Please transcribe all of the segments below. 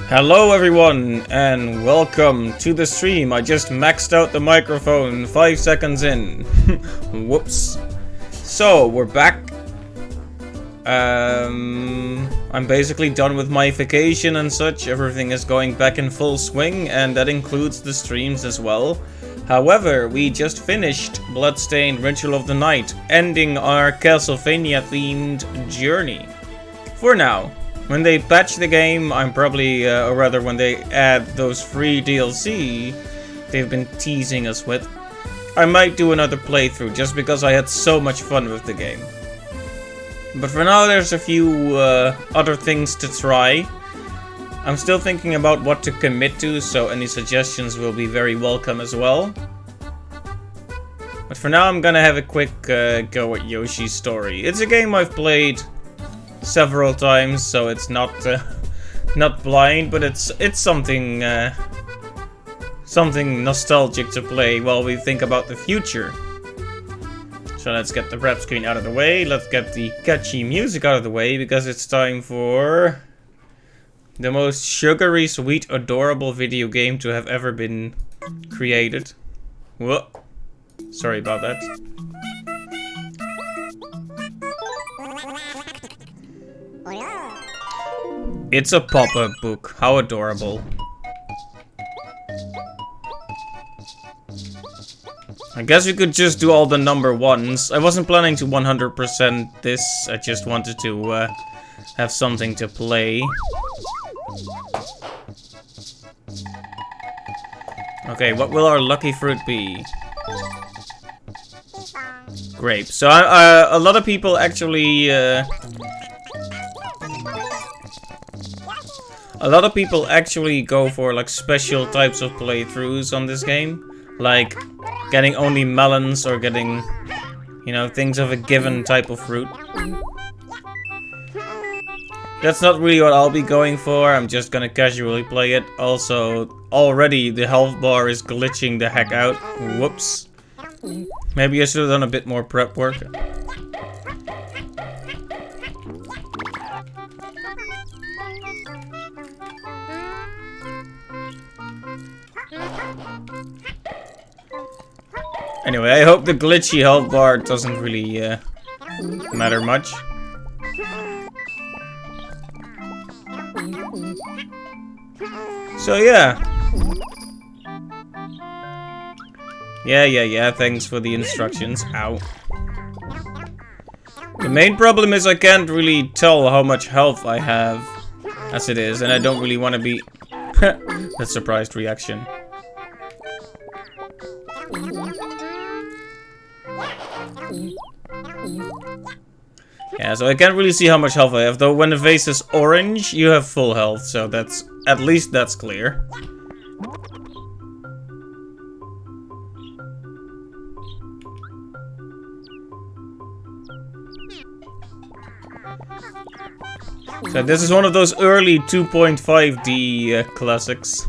Hello everyone, and welcome to the stream. I just maxed out the microphone 5 seconds in. Whoops. So, we're back. I'm basically done with my vacation and such. Everything is going back in full swing, and that includes the streams as well. However, we just finished Bloodstained Ritual of the Night, ending our Castlevania-themed journey. For now. When they patch the game, I'm probably, or rather when they add those free DLC they've been teasing us with, I might do another playthrough just because I had so much fun with the game. But for now there's a few other things to try. I'm still thinking about what to commit to, so any suggestions will be very welcome as well. But for now I'm gonna have a quick go at Yoshi's Story. It's a game I've played several times, so it's not not blind, but it's something something nostalgic to play while we think about the future. So let's get the prep screen out of the way, let's get the catchy music out of the way, because it's time for the most sugary, sweet, adorable video game to have ever been created. Whoa. Sorry about that. It's a pop-up book. How adorable. I guess we could just do all the number ones. I wasn't planning to 100% this. I just wanted to have something to play. Okay, what will our lucky fruit be? Grape. So a lot of people actually go for like special types of playthroughs on this game, like getting only melons or getting, you know, things of a given type of fruit. That's not really what I'll be going for. I'm just gonna casually play it. Also, already the health bar is glitching the heck out. Whoops. Maybe I should have done a bit more prep work. Anyway, I hope the glitchy health bar doesn't really matter much. So yeah. Yeah, thanks for the instructions. Ow. The main problem is I can't really tell how much health I have as it is, and I don't really want to be... That surprised reaction. Yeah, so I can't really see how much health I have, though when the vase is orange, you have full health, so that's... at least that's clear. So this is one of those early 2.5D classics.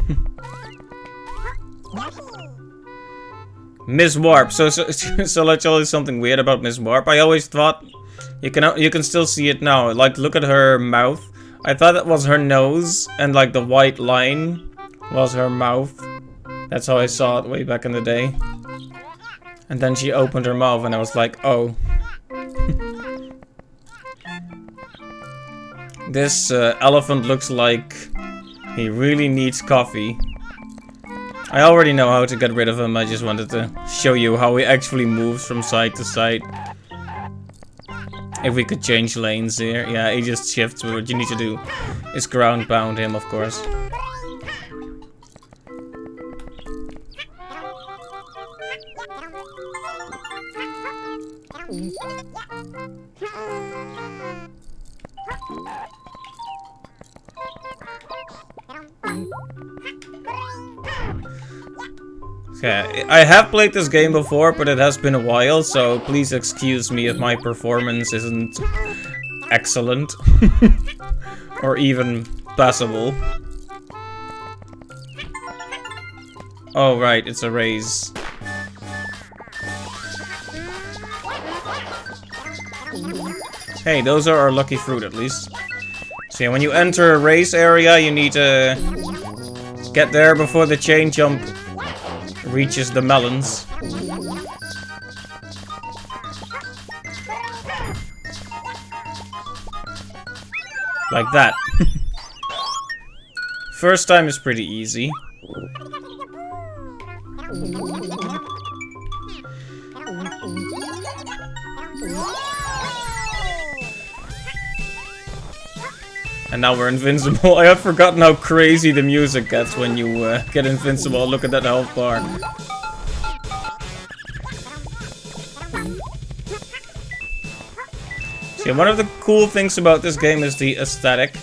Miss Warp. So let's tell you something weird about Miss Warp. I always thought you can still see it now. Like, look at her mouth. I thought that was her nose, and like the white line was her mouth. That's how I saw it way back in the day. And then she opened her mouth, and I was like, oh. This elephant looks like he really needs coffee. I already know how to get rid of him, I just wanted to show you how he actually moves from side to side. If we could change lanes here. Yeah, he just shifts. What you need to do is ground pound him, of course. Okay, I have played this game before, but it has been a while, so please excuse me if my performance isn't excellent. Or even passable. Oh right, it's a raise. Hey, those are our lucky fruit at least. So yeah, when you enter a race area, you need to get there before the chain jump reaches the melons. Like that. First time is pretty easy. And now we're invincible. I have forgotten how crazy the music gets when you get invincible. Look at that health bar. So yeah, one of the cool things about this game is the aesthetic.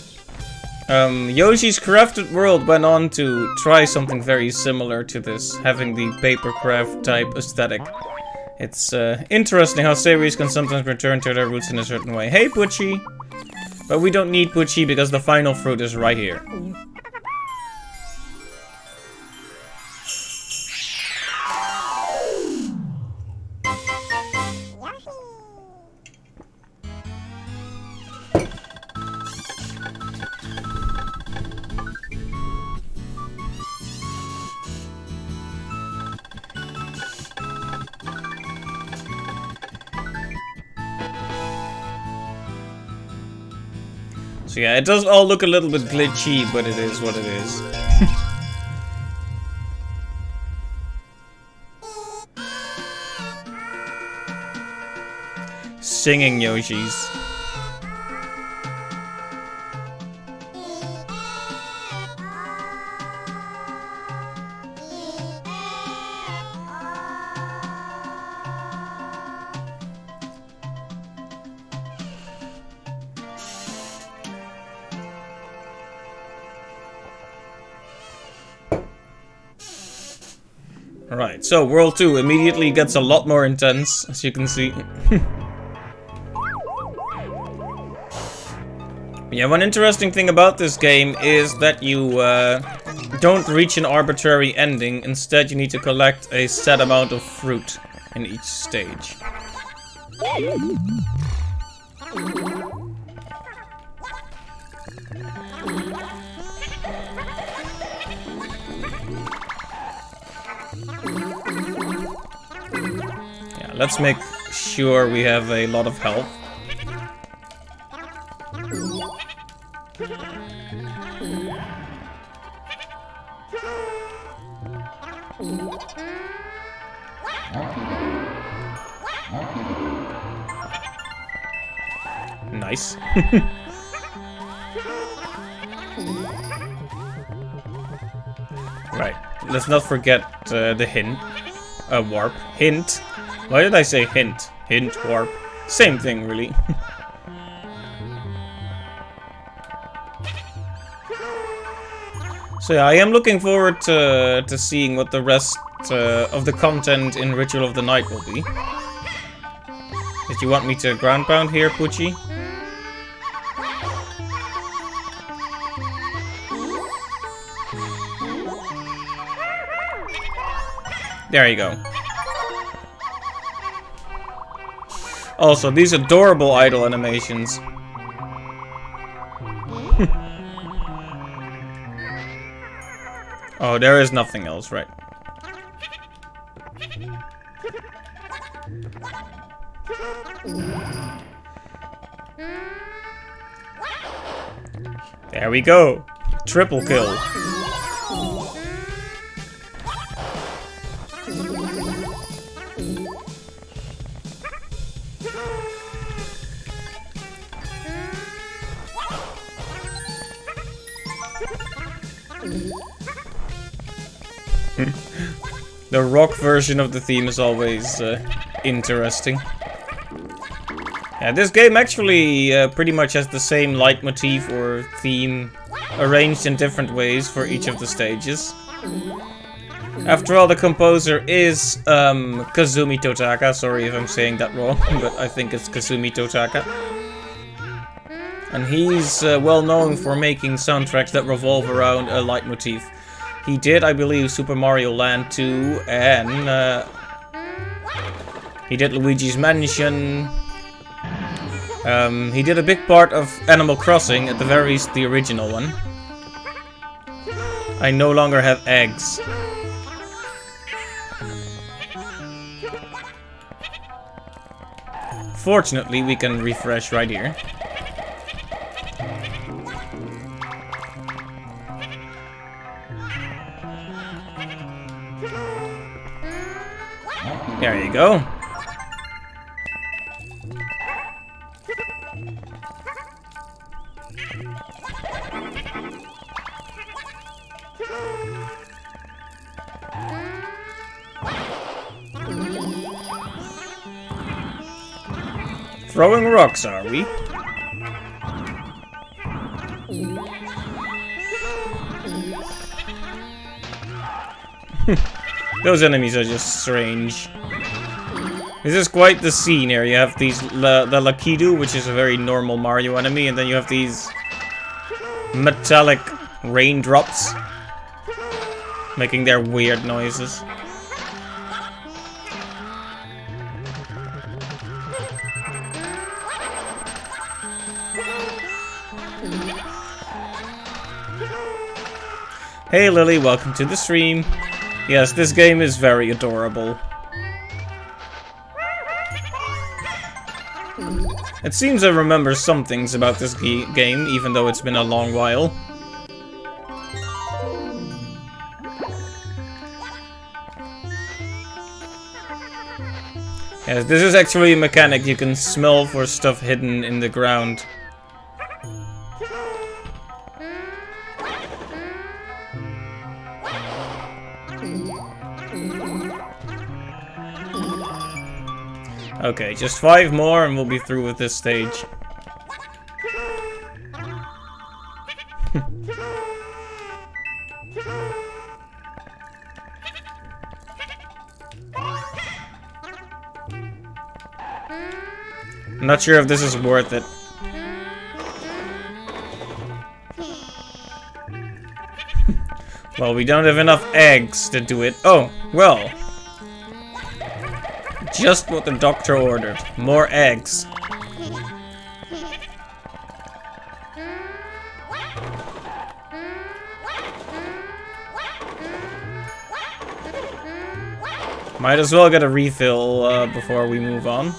Yoshi's Crafted World went on to try something very similar to this, having the papercraft type aesthetic. It's interesting how series can sometimes return to their roots in a certain way. Hey, Pucci! But we don't need Pucci because the final fruit is right here. So yeah, it does all look a little bit glitchy, but it is what it is. Singing Yoshis. Alright, so World 2 immediately gets a lot more intense, as you can see. Yeah, one interesting thing about this game is that you don't reach an arbitrary ending. Instead, you need to collect a set amount of fruit in each stage. Yeah, let's make sure we have a lot of health. Nice. Right, let's not forget the hint. Warp. Hint. Why did I say hint? Hint, warp. Same thing, really. So yeah, I am looking forward to seeing what the rest of the content in Ritual of the Night will be. Did you want me to ground pound here, Pucci? There you go. Also, these adorable idle animations. Oh, there is nothing else, right? There we go. Triple kill. The rock version of the theme is always interesting. Yeah, this game actually pretty much has the same leitmotif or theme arranged in different ways for each of the stages. After all, the composer is Kazumi Totaka. Sorry if I'm saying that wrong, but I think it's Kazumi Totaka. And he's well known for making soundtracks that revolve around a leitmotif. He did, I believe, Super Mario Land 2, and he did Luigi's Mansion. He did a big part of Animal Crossing, at the very least the original one. I no longer have eggs. Fortunately, we can refresh right here. There you go. Throwing rocks, are we? Those enemies are just strange. This is quite the scene here. You have these the Lakitu, which is a very normal Mario enemy, and then you have these metallic raindrops making their weird noises. Hey Lily, welcome to the stream. Yes, this game is very adorable. It seems I remember some things about this game, even though it's been a long while. Yes, this is actually a mechanic. You can smell for stuff hidden in the ground. Okay, just 5 more and we'll be through with this stage. I'm not sure if this is worth it. Well, we don't have enough eggs to do it. Oh, well. Just what the doctor ordered. More eggs. Might as well get a refill before we move on.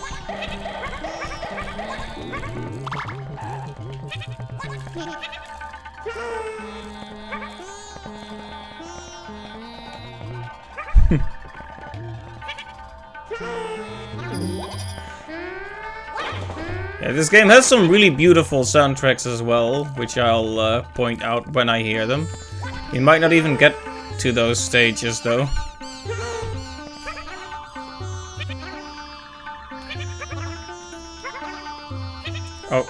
Yeah, this game has some really beautiful soundtracks as well, which I'll point out when I hear them. We might not even get to those stages, though. Oh,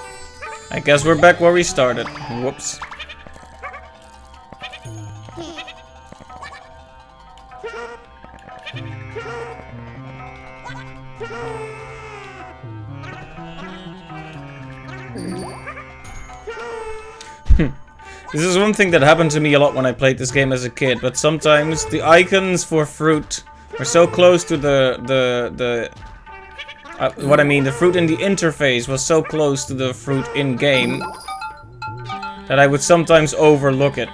I guess we're back where we started. Whoops. This is one thing that happened to me a lot when I played this game as a kid, but sometimes the icons for fruit are so close to the fruit in the interface was so close to the fruit in-game that I would sometimes overlook it.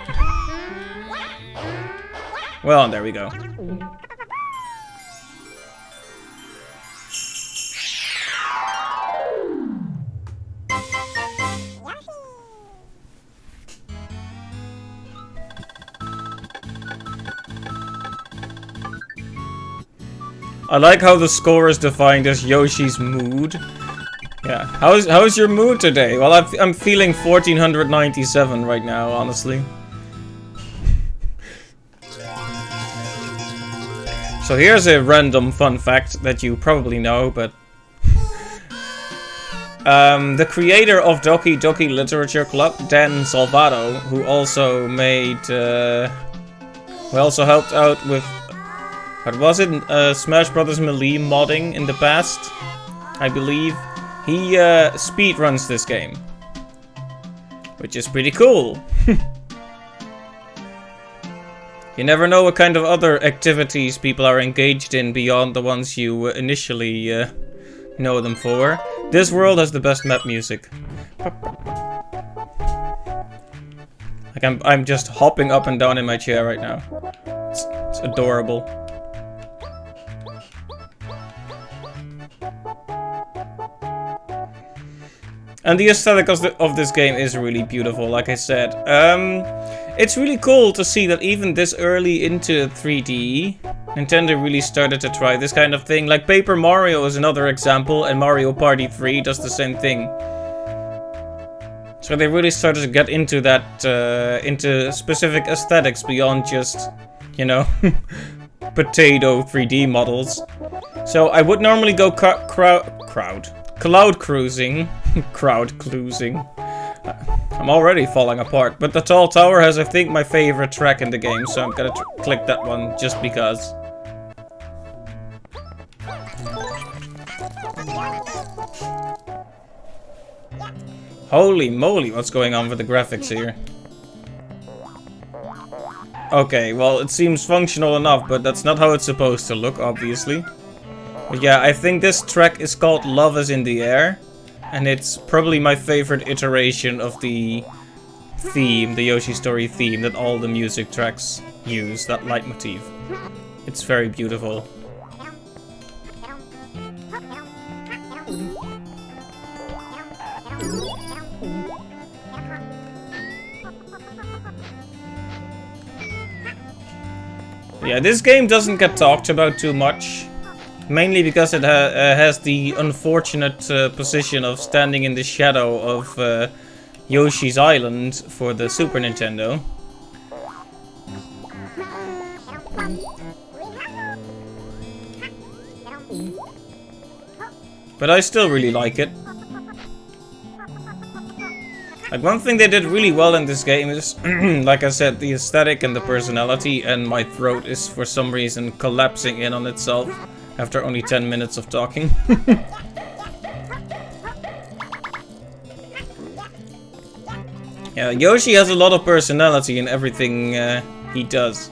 Well, there we go. I like how the score is defined as Yoshi's mood. Yeah, how's your mood today? Well, I'm feeling 1497 right now, honestly. So here's a random fun fact that you probably know, but the creator of Doki Doki Literature Club, Dan Salvato, who also made, who also helped out with, what was it, Smash Bros. Melee modding in the past, I believe. He speedruns this game, which is pretty cool. You never know what kind of other activities people are engaged in beyond the ones you initially know them for. This world has the best map music. Like I'm just hopping up and down in my chair right now. It's adorable. And the aesthetic of this game is really beautiful, like I said. It's really cool to see that even this early into 3D, Nintendo really started to try this kind of thing. Like Paper Mario is another example, and Mario Party 3 does the same thing. So they really started to get into that, into specific aesthetics beyond just, you know, potato 3D models. So I would normally go cloud cruising. Crowd cruising. I'm already falling apart, but the Tall Tower has, I think, my favorite track in the game, so I'm gonna click that one just because. Holy moly, what's going on with the graphics here? Okay, well, it seems functional enough, but that's not how it's supposed to look, obviously. But yeah, I think this track is called Love is in the Air. And it's probably my favorite iteration of the theme, the Yoshi Story theme, that all the music tracks use, that leitmotif. It's very beautiful. Yeah, this game doesn't get talked about too much. Mainly because it has the unfortunate position of standing in the shadow of Yoshi's Island for the Super Nintendo. But I still really like it. Like, one thing they did really well in this game is, like I said, the aesthetic and the personality, and my throat is for some reason collapsing in on itself. After only 10 minutes of talking. Yeah, Yoshi has a lot of personality in everything he does.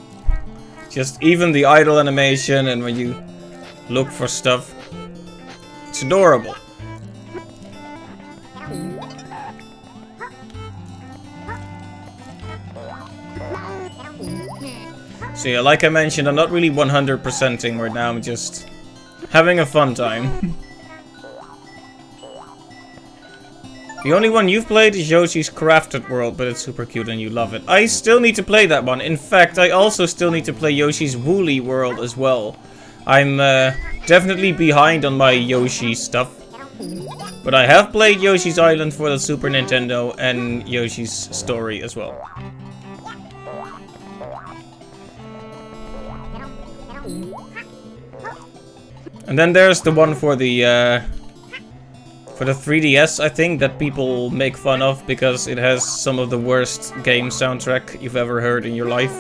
Just even the idle animation and when you look for stuff. It's adorable. So yeah, like I mentioned, I'm not really 100%ing right now, I'm just having a fun time. The only one you've played is Yoshi's Crafted World, but it's super cute and you love it. I still need to play that one. In fact, I also still need to play Yoshi's Woolly World as well. I'm definitely behind on my Yoshi stuff. But I have played Yoshi's Island for the Super Nintendo and Yoshi's Story as well. And then there's the one for the 3DS, I think, that people make fun of because it has some of the worst game soundtrack you've ever heard in your life.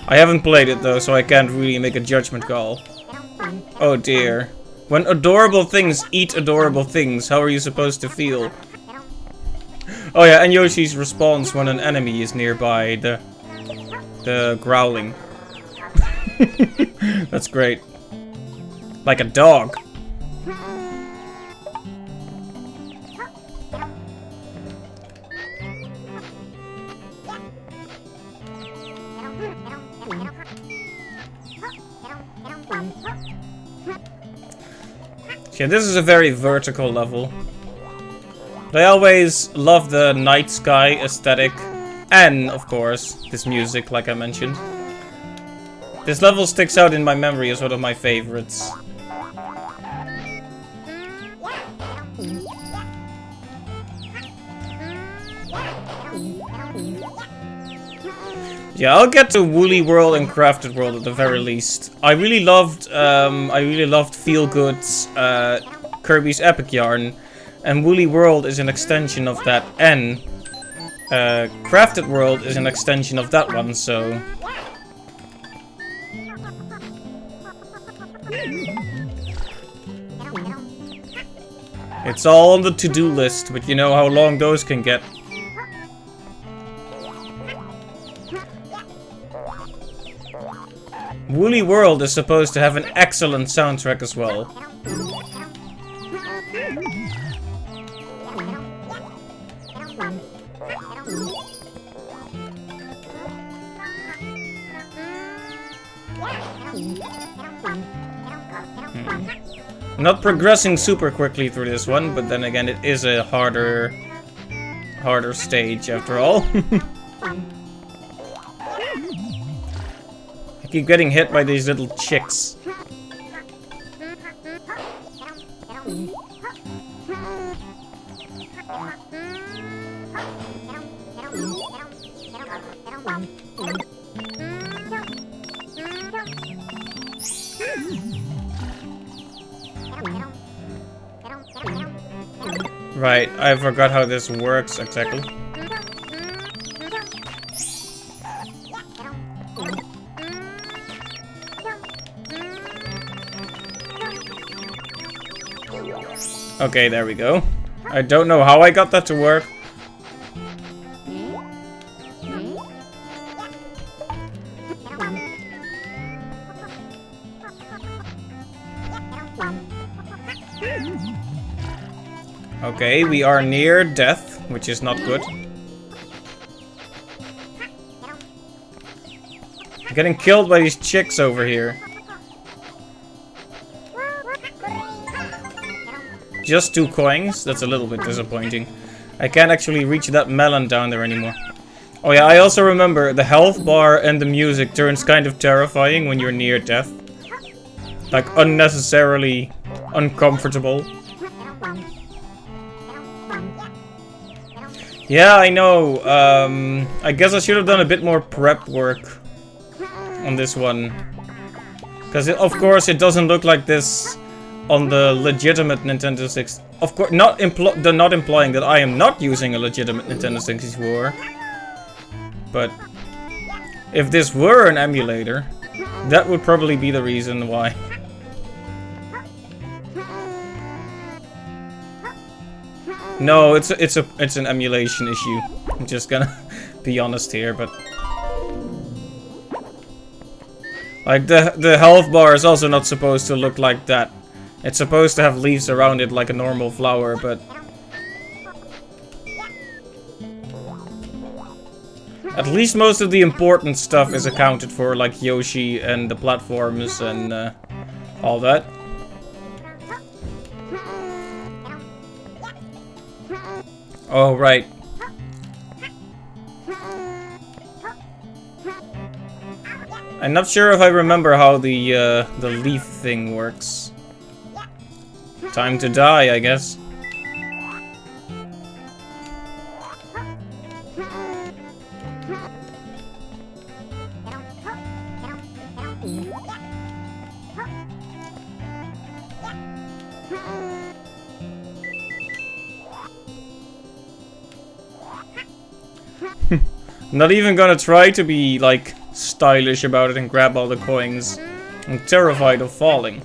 I haven't played it though, so I can't really make a judgment call. Oh dear. When adorable things eat adorable things, how are you supposed to feel? Oh yeah, and Yoshi's response when an enemy is nearby, the growling. That's great. Like a dog. Yeah, this is a very vertical level. But I always love the night sky aesthetic. And, of course, this music, like I mentioned. This level sticks out in my memory as one of my favorites. Yeah, I'll get to Woolly World and Crafted World at the very least. I really loved Feel Good's Kirby's Epic Yarn, and Woolly World is an extension of that, and Crafted World is an extension of that one, so... It's all on the to-do list, but you know how long those can get. Woolly World is supposed to have an excellent soundtrack as well. Not progressing super quickly through this one, but then again it is a harder stage after all. I keep getting hit by these little chicks. Right, I forgot how this works exactly. Okay, there we go. I don't know how I got that to work. Okay, we are near death, which is not good. I'm getting killed by these chicks over here. Just 2 coins, that's a little bit disappointing. I can't actually reach that melon down there anymore. Oh yeah, I also remember the health bar and the music turns kind of terrifying when you're near death. Like unnecessarily uncomfortable. Yeah, I know. I guess I should have done a bit more prep work on this one. Because of course it doesn't look like this on the legitimate Nintendo 6. Of course, not implying that I am not using a legitimate Nintendo 64. But if this were an emulator, that would probably be the reason why. No, it's an emulation issue. I'm just gonna be honest here, but like the health bar is also not supposed to look like that. It's supposed to have leaves around it like a normal flower, but at least most of the important stuff is accounted for, like Yoshi and the platforms and all that. Oh, right. I'm not sure if I remember how the leaf thing works. Time to die, I guess. Not even gonna try to be, like, stylish about it and grab all the coins. I'm terrified of falling.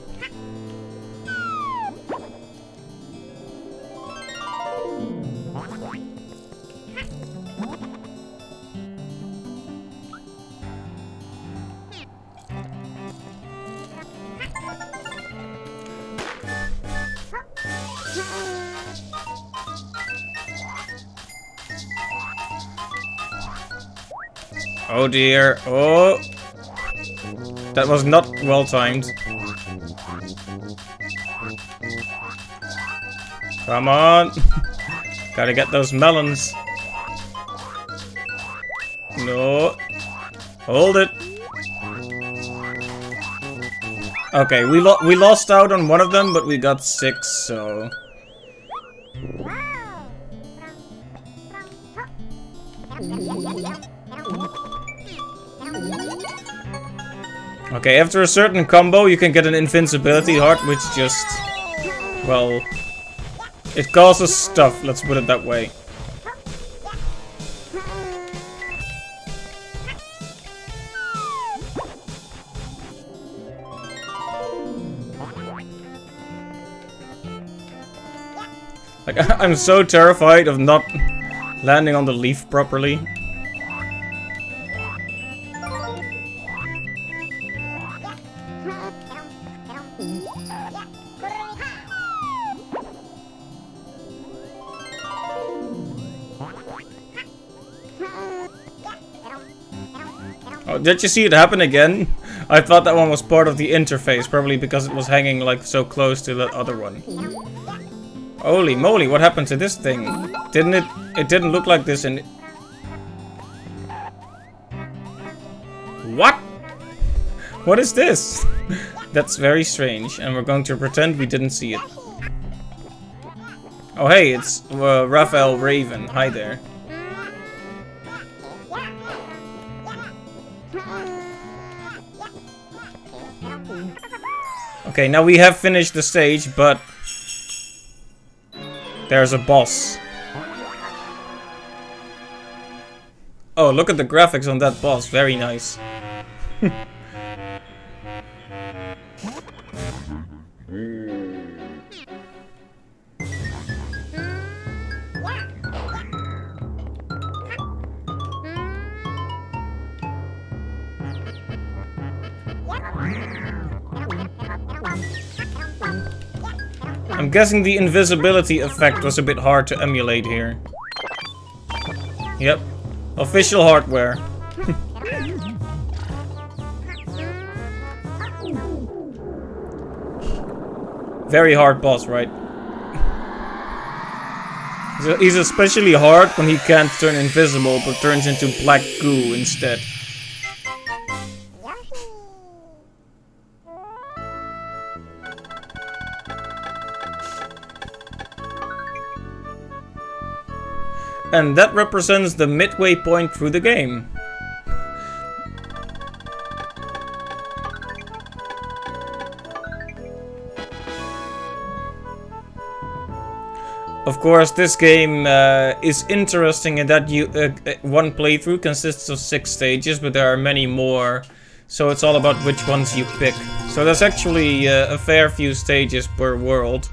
Oh dear. Oh. That was not well timed. Come on. Gotta get those melons. No. Hold it. Okay, we lost out on one of them, but we got 6, so... Okay, after a certain combo, you can get an invincibility heart, which just... Well... It causes stuff, let's put it that way. Like, I'm so terrified of not landing on the leaf properly. Oh, did you see it happen again? I thought that one was part of the interface, probably because it was hanging like so close to that other one. Holy moly, what happened to this thing? It didn't look like this in... What? What is this? That's very strange, and we're going to pretend we didn't see it. Oh hey, it's Raphael Raven. Hi there. Okay, now we have finished the stage, but... There's a boss. Oh, look at the graphics on that boss. Very nice. I'm guessing the invisibility effect was a bit hard to emulate here. Yep. Official hardware. Very hard boss, right? He's especially hard when he can't turn invisible, but turns into black goo instead. And that represents the midway point through the game. Of course, this game is interesting in that one playthrough consists of 6 stages, but there are many more, so it's all about which ones you pick. So there's actually a fair few stages per world.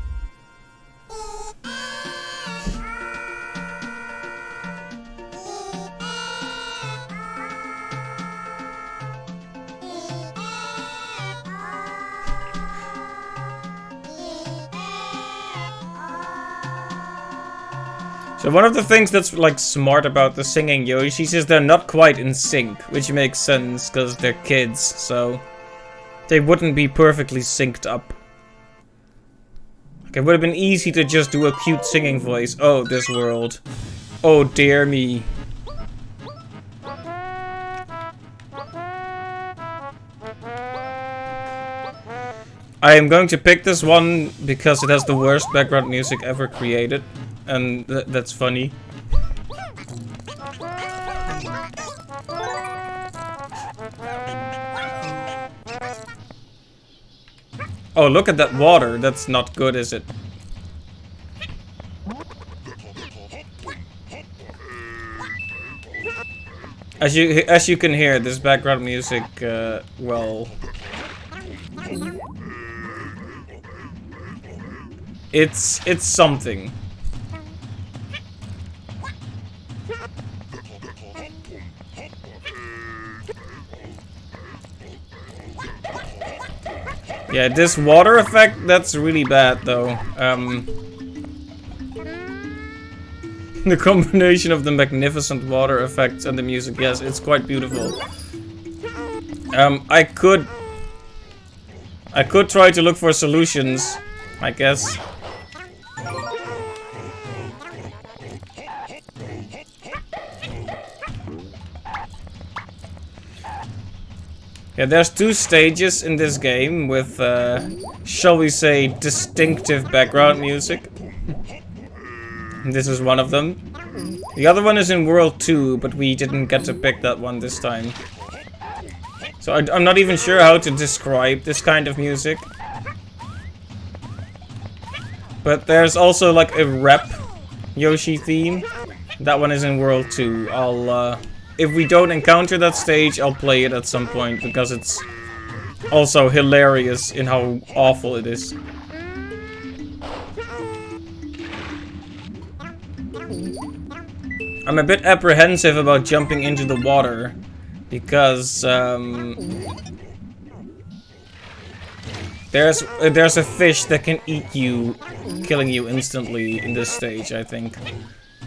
So one of the things that's like smart about the singing Yoshis is they're not quite in sync, which makes sense because they're kids, so they wouldn't be perfectly synced up. Like, it would have been easy to just do a cute singing voice. Oh, this world. Oh dear me. I am going to pick this one because it has the worst background music ever created. And that's funny. Oh, look at that water. That's not good, is it? As you can hear, this background music, well... It's something. Yeah, this water effect, that's really bad though. The combination of the magnificent water effects and the music, yes, it's quite beautiful. I could try to look for solutions, I guess. Yeah, there's 2 stages in this game with, shall we say, distinctive background music. This is one of them. The other one is in World 2, but we didn't get to pick that one this time. So I'm not even sure how to describe this kind of music. But there's also like a rap Yoshi theme. That one is in World 2. If we don't encounter that stage, I'll play it at some point, because it's also hilarious in how awful it is. I'm a bit apprehensive about jumping into the water, because there's a fish that can eat you, killing you instantly in this stage, I think.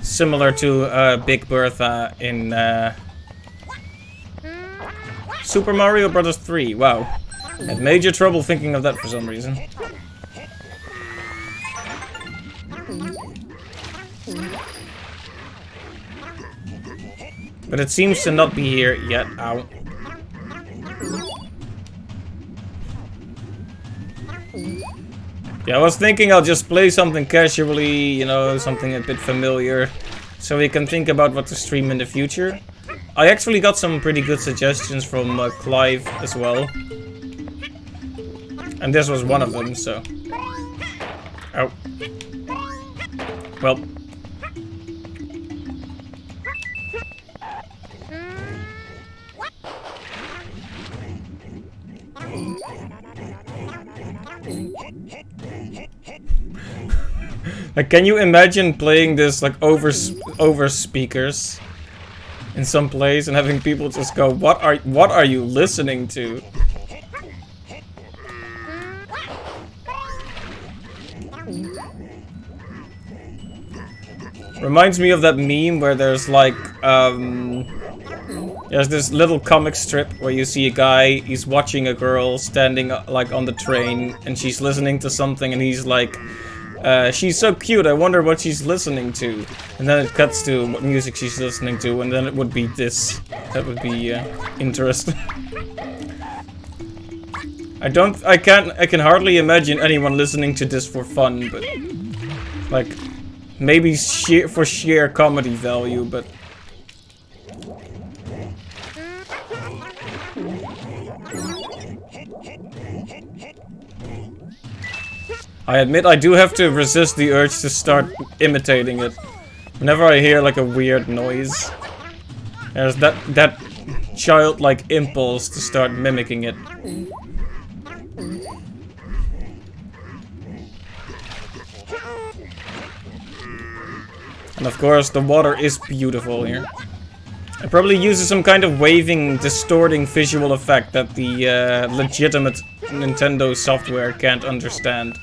Similar to Big Bertha in Super Mario Bros. 3. Wow. Had major trouble thinking of that for some reason. But it seems to not be here yet. Ow. Yeah, I was thinking I'll just play something casually, you know, something a bit familiar, so we can think about what to stream in the future. I actually got some pretty good suggestions from Clive as well. And this was one of them, so... Oh. Well. Like, can you imagine playing this like over speakers in some place and having people just go, what are you listening to? Reminds me of that meme where there's like there's this little comic strip where you see a guy, he's watching a girl standing like on the train, and she's listening to something, and he's like, she's so cute, I wonder what she's listening to. And then it cuts to what music she's listening to, and then it would be this. That would be interesting. I can hardly imagine anyone listening to this for fun, but like maybe for sheer comedy value, but I admit I do have to resist the urge to start imitating it. Whenever I hear like a weird noise, there's that childlike impulse to start mimicking it. And of course, the water is beautiful here. It probably uses some kind of waving, distorting visual effect that the legitimate Nintendo software can't understand.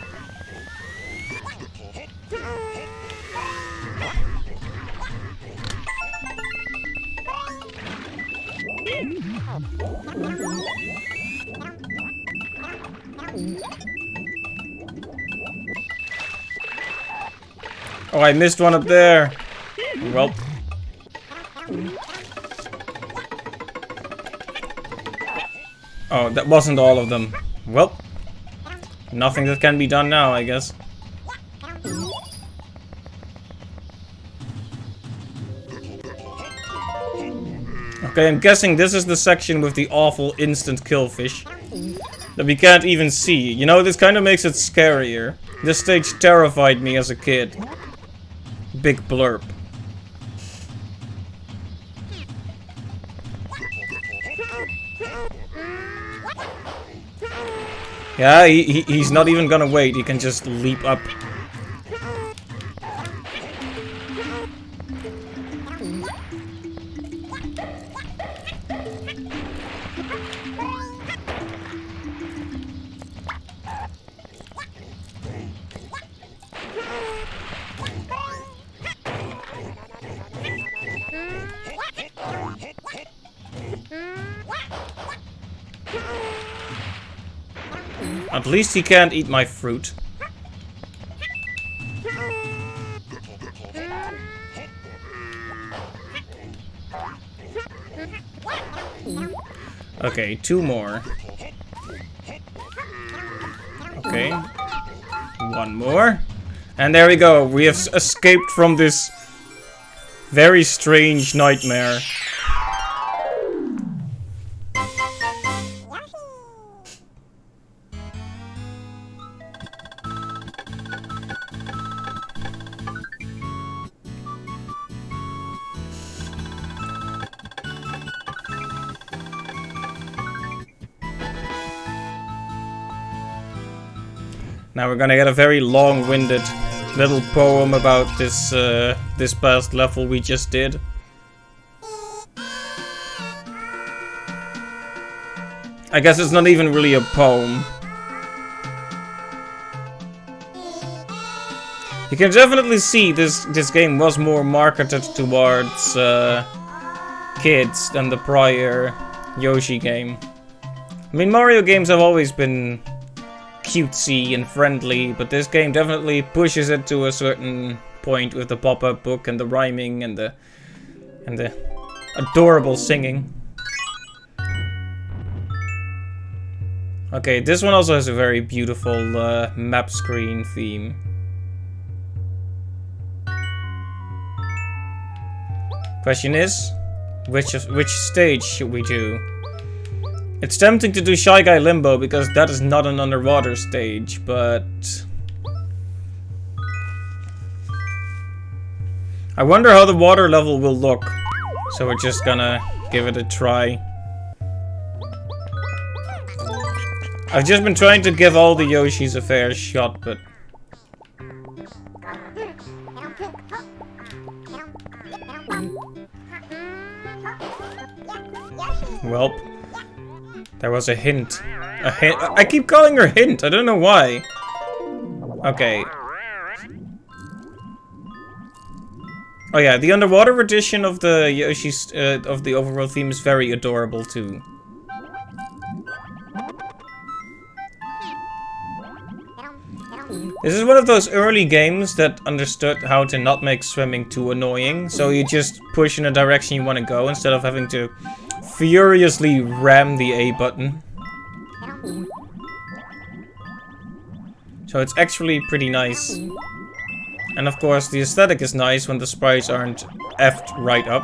Oh, I missed one up there. Well. Oh, that wasn't all of them. Well. Nothing that can be done now, I guess. Okay, I'm guessing this is the section with the awful instant kill fish that we can't even see. You know, this kind of makes it scarier. This stage terrified me as a kid. Big blurb. Yeah, he's not even gonna wait. He can just leap up. At least he can't eat my fruit. Okay, 2 more. Okay. 1 more. And there we go. We have escaped from this very strange nightmare. Now we're gonna get a very long-winded little poem about this this past level we just did. I guess it's not even really a poem. You can definitely see this game was more marketed towards kids than the prior Yoshi game. I mean, Mario games have always been cutesy and friendly, but this game definitely pushes it to a certain point with the pop-up book and the rhyming and the adorable singing. Okay, this one also has a very beautiful map screen theme. Question is, which stage should we do? It's tempting to do Shy Guy Limbo because that is not an underwater stage, but I wonder how the water level will look. So we're just gonna give it a try. I've just been trying to give all the Yoshis a fair shot, but welp. There was a hint. A hint. I keep calling her Hint. I don't know why. Okay. Oh yeah, the underwater edition of the Yoshi's of the overall theme is very adorable too. This is one of those early games that understood how to not make swimming too annoying, so you just push in a direction you want to go instead of having to furiously ram the A button. So it's actually pretty nice. And of course the aesthetic is nice when the sprites aren't effed right up.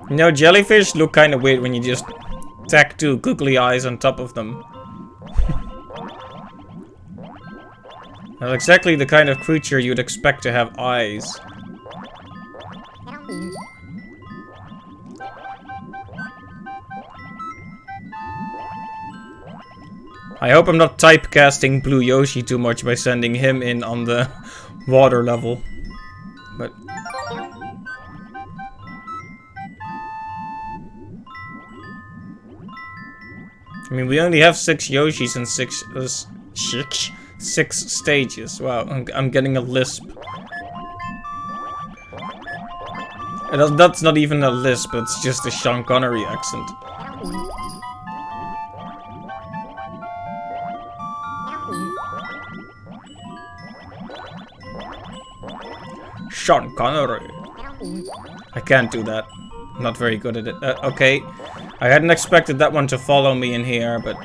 You know, jellyfish look kind of weird when you just tack 2 googly eyes on top of them. They're exactly the kind of creature you'd expect to have eyes. I hope I'm not typecasting Blue Yoshi too much by sending him in on the water level. But I mean, we only have 6 Yoshis and 6 stages. Wow, I'm getting a lisp. That's not even a lisp, it's just a Sean Connery accent. Sean Connery. I can't do that. I'm not very good at it. Okay. I hadn't expected that one to follow me in here, but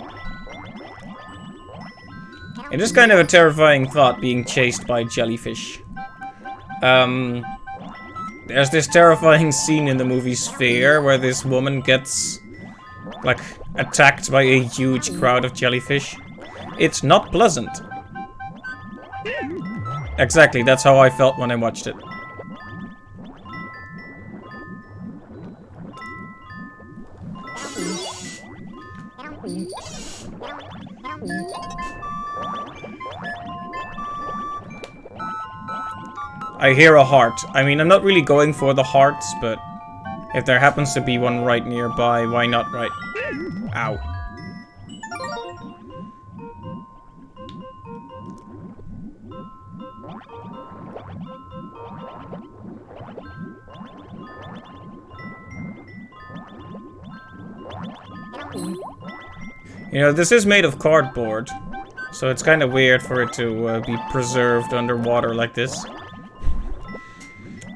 it is kind of a terrifying thought being chased by jellyfish. There's this terrifying scene in the movie Sphere where this woman gets, like, attacked by a huge crowd of jellyfish. It's not pleasant. Exactly, that's how I felt when I watched it. I hear a heart. I mean, I'm not really going for the hearts, but if there happens to be one right nearby, why not, right? Ow. You know, this is made of cardboard, so it's kind of weird for it to be preserved underwater like this.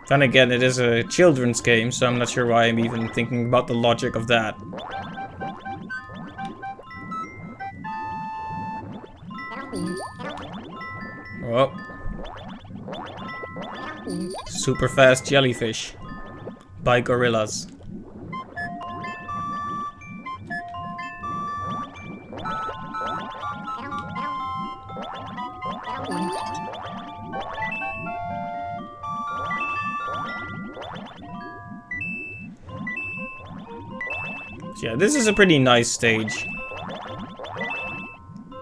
Then again, it is a children's game, so I'm not sure why I'm even thinking about the logic of that. Oh. Super fast jellyfish by gorillas. Yeah, this is a pretty nice stage.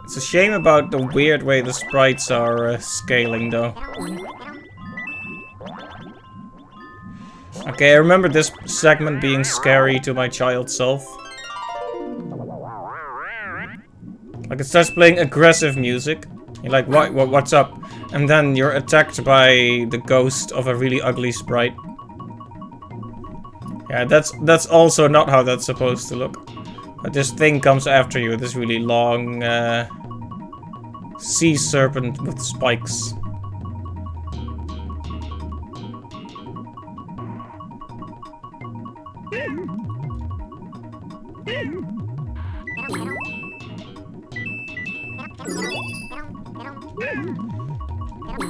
It's a shame about the weird way the sprites are scaling, though. Okay, I remember this segment being scary to my child self. Like, it starts playing aggressive music. You're like, what's up? And then you're attacked by the ghost of a really ugly sprite. Yeah, that's also not how that's supposed to look. But this thing comes after you, this really long sea serpent with spikes.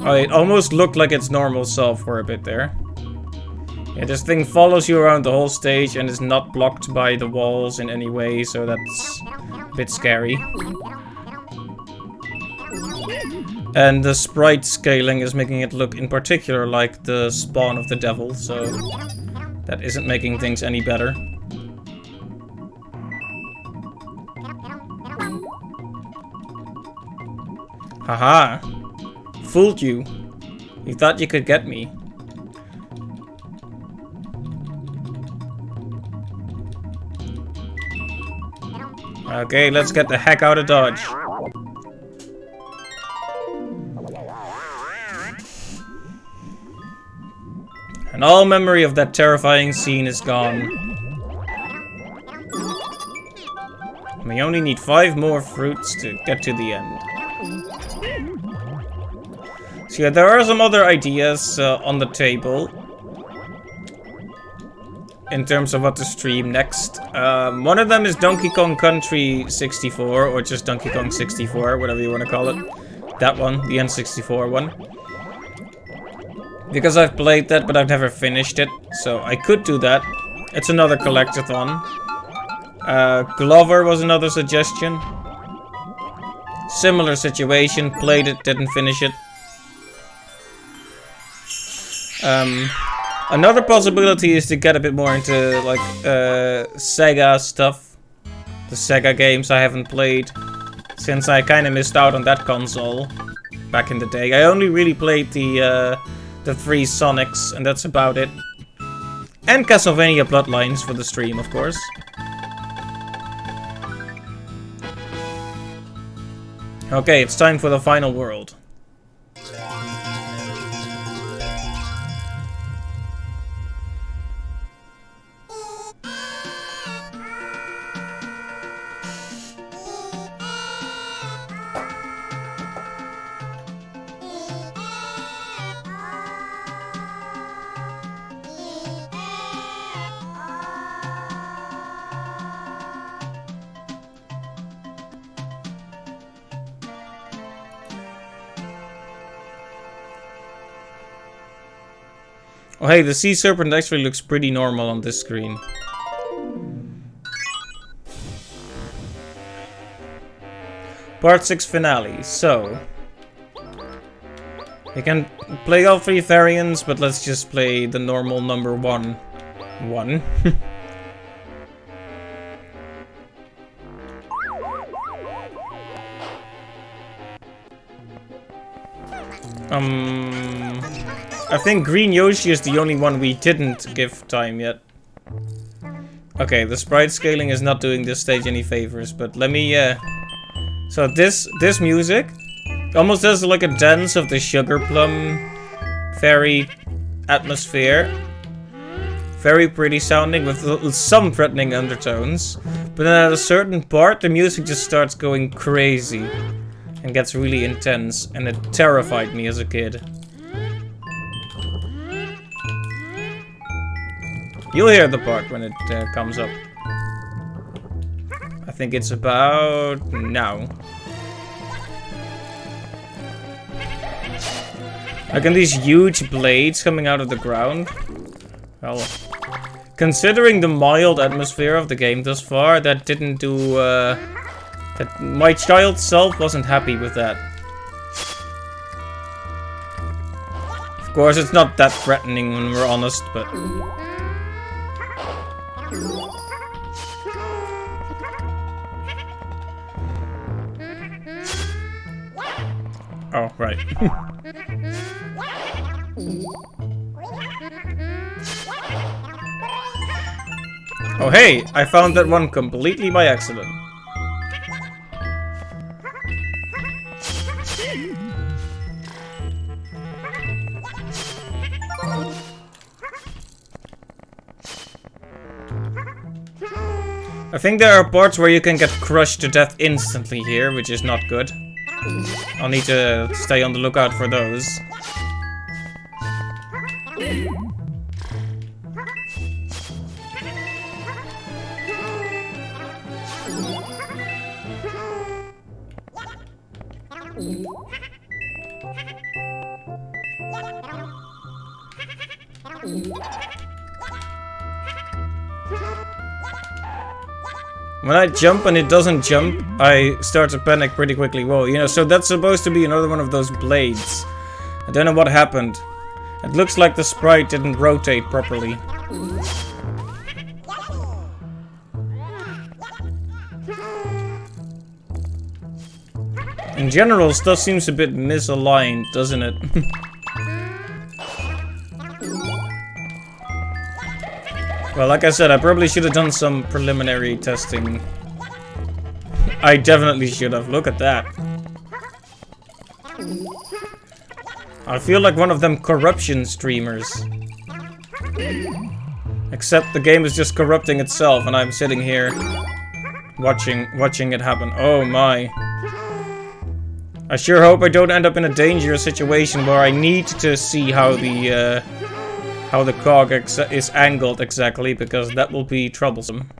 Oh, it almost looked like its normal self for a bit there. Yeah, this thing follows you around the whole stage and is not blocked by the walls in any way, so that's a bit scary. And the sprite scaling is making it look in particular like the spawn of the devil, so that isn't making things any better. Haha! Fooled you. You thought you could get me. Okay, let's get the heck out of Dodge. And all memory of that terrifying scene is gone. We only need 5 more fruits to get to the end. So yeah, there are some other ideas on the table in terms of what to stream next. One of them is Donkey Kong Country 64, or just Donkey Kong 64, whatever you want to call it. That one, the N64 one. Because I've played that, but I've never finished it, so I could do that. It's another collectathon. Glover was another suggestion. Similar situation, played it, didn't finish it. Another possibility is to get a bit more into, like, Sega stuff. The Sega games I haven't played, since I kind of missed out on that console back in the day. I only really played the 3 Sonics, and that's about it. And Castlevania Bloodlines for the stream, of course. Okay, it's time for the final world. Oh hey, the sea serpent actually looks pretty normal on this screen. Part 6 finale, so... You can play all 3 variants, but let's just play the normal number 1. I think Green Yoshi is the only one we didn't give time yet. Okay, the sprite scaling is not doing this stage any favors, but let me, So this music almost does like a dance of the sugar plum fairy atmosphere very pretty sounding with some threatening undertones. But then at a certain part, the music just starts going crazy and gets really intense, and it terrified me as a kid. You'll hear the part when it comes up. I think it's about now. Like, these huge blades coming out of the ground. Well, considering the mild atmosphere of the game thus far, that didn't do, that my child self wasn't happy with that. Of course, it's not that threatening when we're honest, but... Oh, right. Oh, hey! I found that one completely by accident. I think there are parts where you can get crushed to death instantly here, which is not good. I'll need to stay on the lookout for those. When I jump and it doesn't jump, I start to panic pretty quickly. Whoa, you know, so that's supposed to be another one of those blades. I don't know what happened. It looks like the sprite didn't rotate properly. In general, stuff seems a bit misaligned, doesn't it? Well, like I said, I probably should have done some preliminary testing. I definitely should have. Look at that. I feel like one of them corruption streamers. Except the game is just corrupting itself and I'm sitting here watching it happen. Oh my. I sure hope I don't end up in a dangerous situation where I need to see how the cog is angled exactly, because that will be troublesome.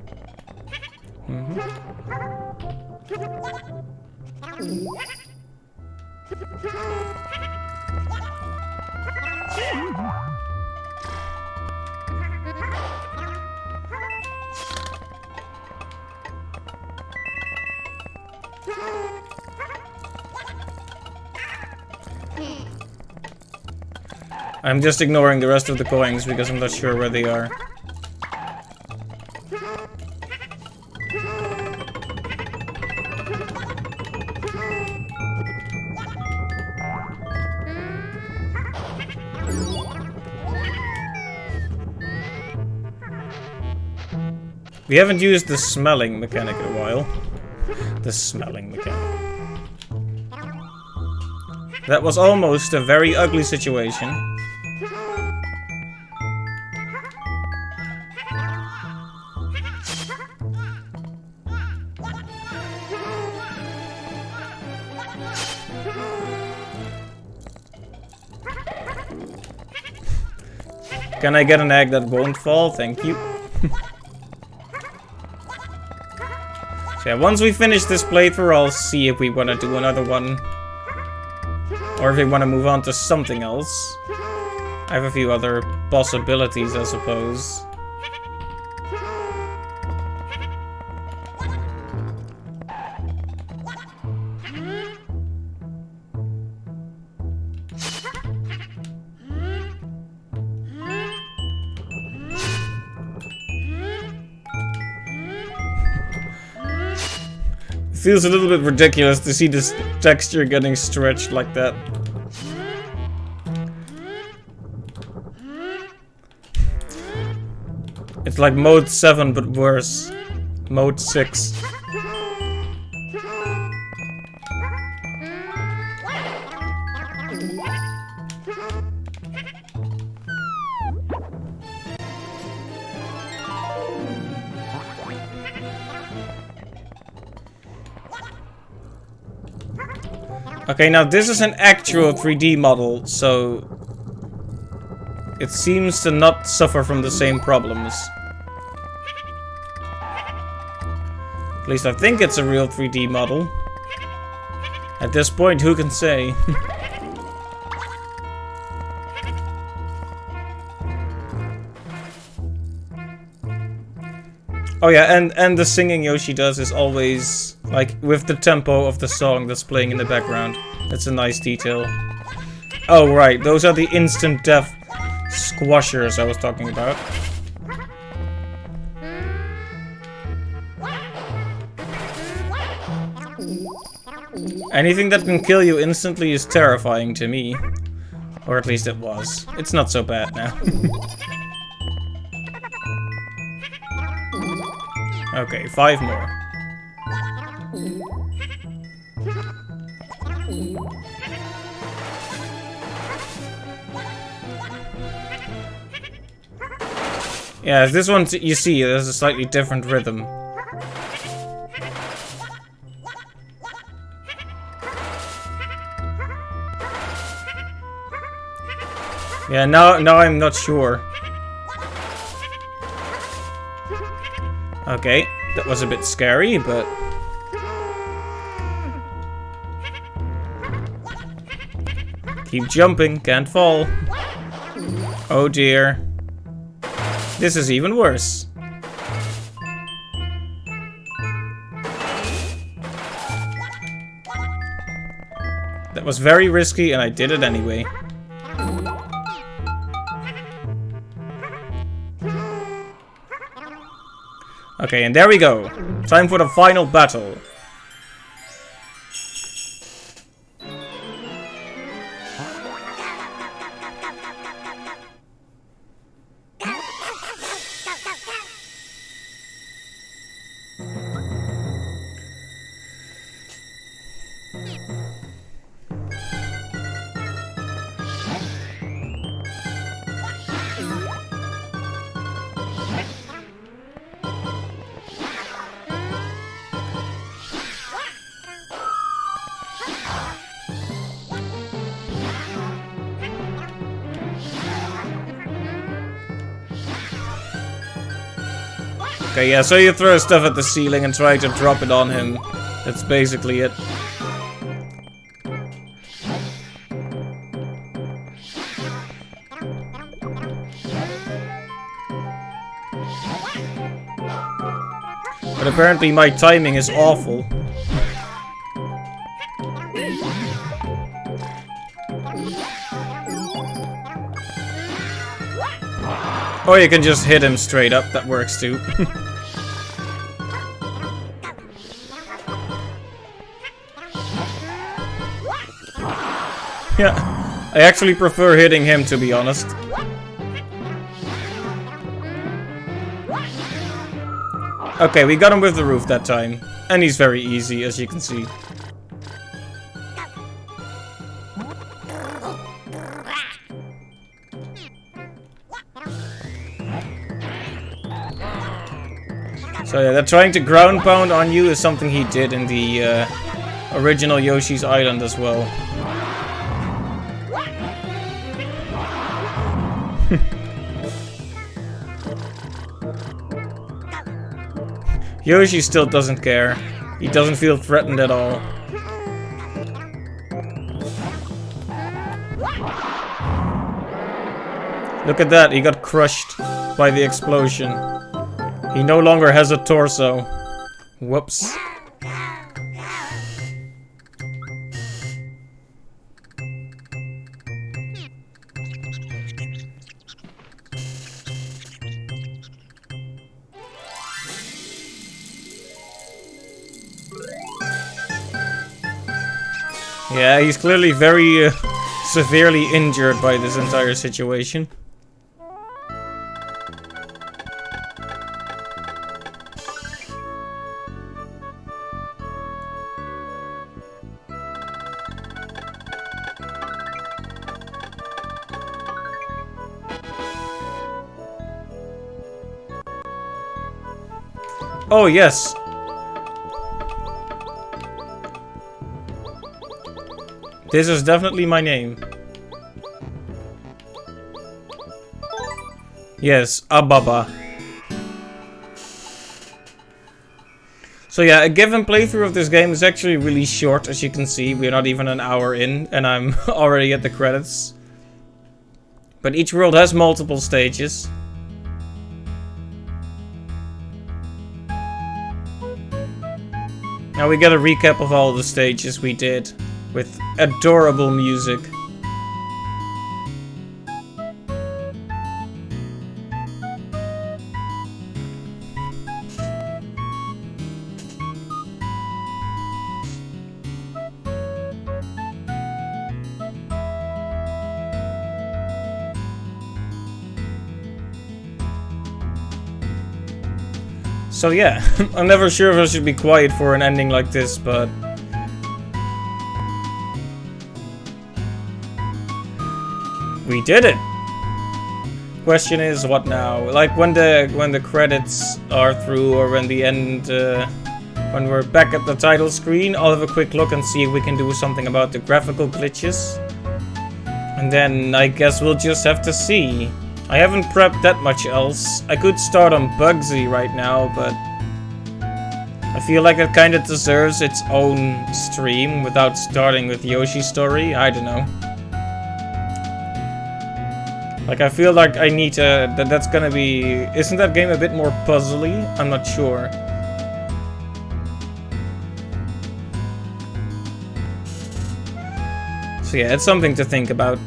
I'm just ignoring the rest of the coins because I'm not sure where they are. We haven't used the smelling mechanic in a while. The smelling mechanic. That was almost a very ugly situation. Can I get an egg that won't fall? Thank you. So yeah, once we finish this playthrough, I'll see if we want to do another one. Or if we want to move on to something else. I have a few other possibilities, I suppose. Feels a little bit ridiculous to see this texture getting stretched like that. It's like mode 7 but worse. Mode 6. Okay, now this is an actual 3D model, so it seems to not suffer from the same problems. At least I think it's a real 3D model. At this point, who can say? Oh yeah, and the singing Yoshi does is always, like, with the tempo of the song that's playing in the background. That's a nice detail. Oh right, those are the instant death squashers I was talking about. Anything that can kill you instantly is terrifying to me. Or at least it was. It's not so bad now. Okay, 5 more. Yeah, this one you see, there's a slightly different rhythm. Yeah, now I'm not sure. Okay, that was a bit scary, but... Keep jumping, can't fall. Oh dear. This is even worse. That was very risky and I did it anyway. Okay, and there we go. Time for the final battle. Okay, yeah, so you throw stuff at the ceiling and try to drop it on him. That's basically it. But apparently my timing is awful. Or you can just hit him straight up, that works too. Yeah, I actually prefer hitting him, to be honest. Okay, we got him with the roof that time. And he's very easy, as you can see. So yeah, that trying to ground pound on you is something he did in the original Yoshi's Island as well. Yoshi still doesn't care. He doesn't feel threatened at all. Look at that, he got crushed by the explosion. He no longer has a torso. Whoops. Yeah, he's clearly very severely injured by this entire situation. Oh, yes. This is definitely my name. Yes, Ababa. So yeah, a given playthrough of this game is actually really short, as you can see. We're not even an hour in, and I'm already at the credits. But each world has multiple stages. Now we get a recap of all the stages we did, with adorable music. So yeah, I'm never sure if I should be quiet for an ending like this, but... we did it! Question is, what now? Like, when the credits are through, or when the end... when we're back at the title screen, I'll have a quick look and see if we can do something about the graphical glitches. And then, I guess we'll just have to see. I haven't prepped that much else. I could start on Bugsy right now, but I feel like it kind of deserves its own stream without starting with Yoshi's story. I don't know. Like, I feel like I need to... that's gonna be... isn't that game a bit more puzzly? I'm not sure. So yeah, it's something to think about.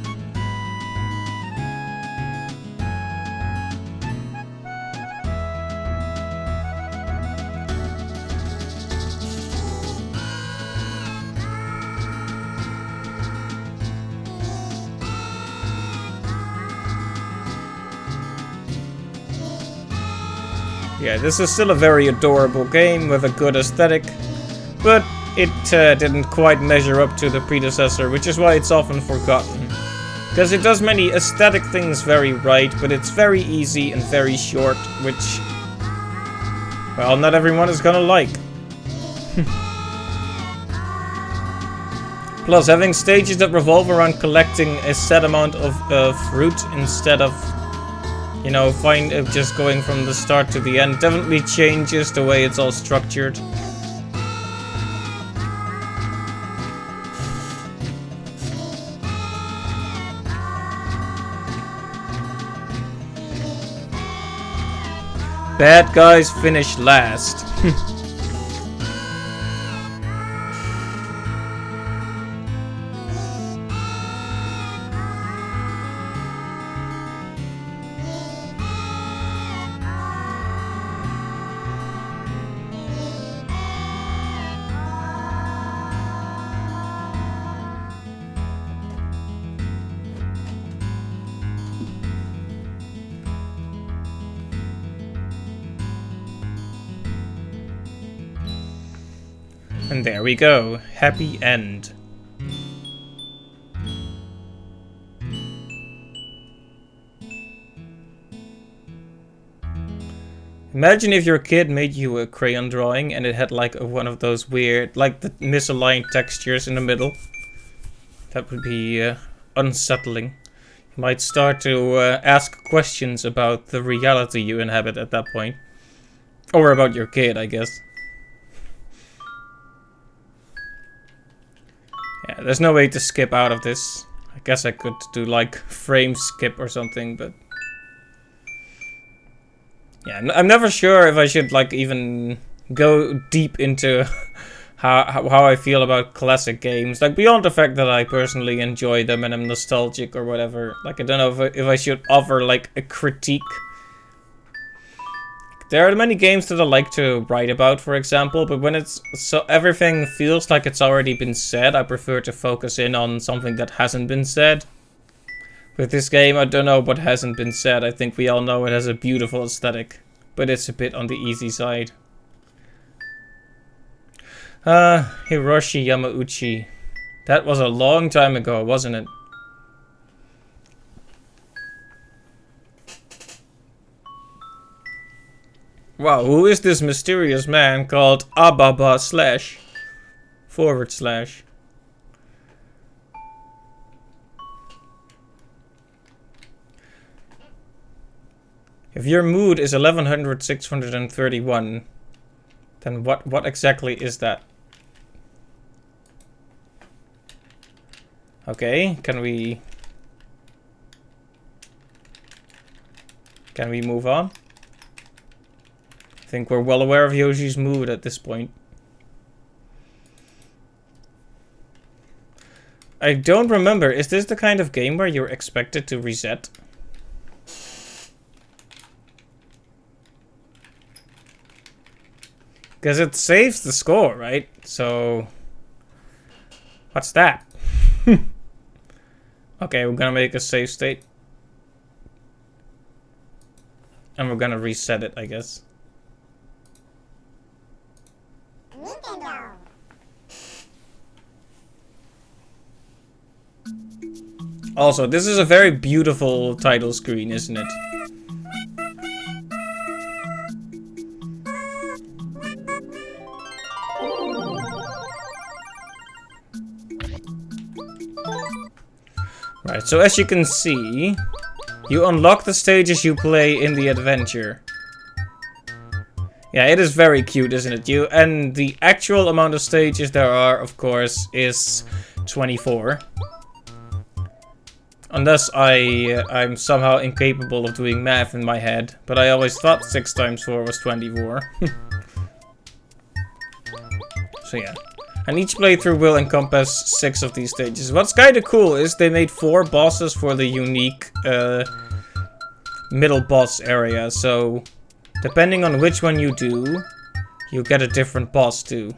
Yeah, this is still a very adorable game with a good aesthetic, but it didn't quite measure up to the predecessor, which is why it's often forgotten. Because it does many aesthetic things very right, but it's very easy and very short, which, well, not everyone is gonna like. Plus, having stages that revolve around collecting a set amount of fruit instead of, you know, just going from the start to the end definitely changes the way it's all structured. Bad guys finish last. And there we go. Happy end. Imagine if your kid made you a crayon drawing and it had like one of those weird, like the misaligned textures in the middle. That would be unsettling. You might start to ask questions about the reality you inhabit at that point. Or about your kid, I guess. Yeah, there's no way to skip out of this. I guess I could do like frame skip or something, but... yeah, I'm never sure if I should like even go deep into how I feel about classic games. Like beyond the fact that I personally enjoy them and I'm nostalgic or whatever. Like I don't know if I should offer like a critique. There are many games that I like to write about, for example, but when it's so everything feels like it's already been said, I prefer to focus in on something that hasn't been said. With this game, I don't know what hasn't been said. I think we all know it has a beautiful aesthetic, but it's a bit on the easy side. Hiroshi Yamauchi. That was a long time ago, wasn't it? Wow, who is this mysterious man called Ababa / /? If your mood is 1100, 631, then what exactly is that? Okay, can we move on? I think we're well aware of Yoshi's mood at this point. I don't remember, is this the kind of game where you're expected to reset? Because it saves the score, right? So, what's that? Okay, we're gonna make a save state. And we're gonna reset it, I guess. Nintendo. Also, this is a very beautiful title screen, isn't it? Right, so as you can see, you unlock the stages you play in the adventure. Yeah, it is very cute, isn't it? And the actual amount of stages there are, of course, is 24. Unless I'm somehow incapable of doing math in my head, but I always thought 6 times 4 was 24. So yeah. And each playthrough will encompass 6 of these stages. What's kinda cool is they made 4 bosses for the unique middle boss area, so depending on which one you do, you get a different boss too.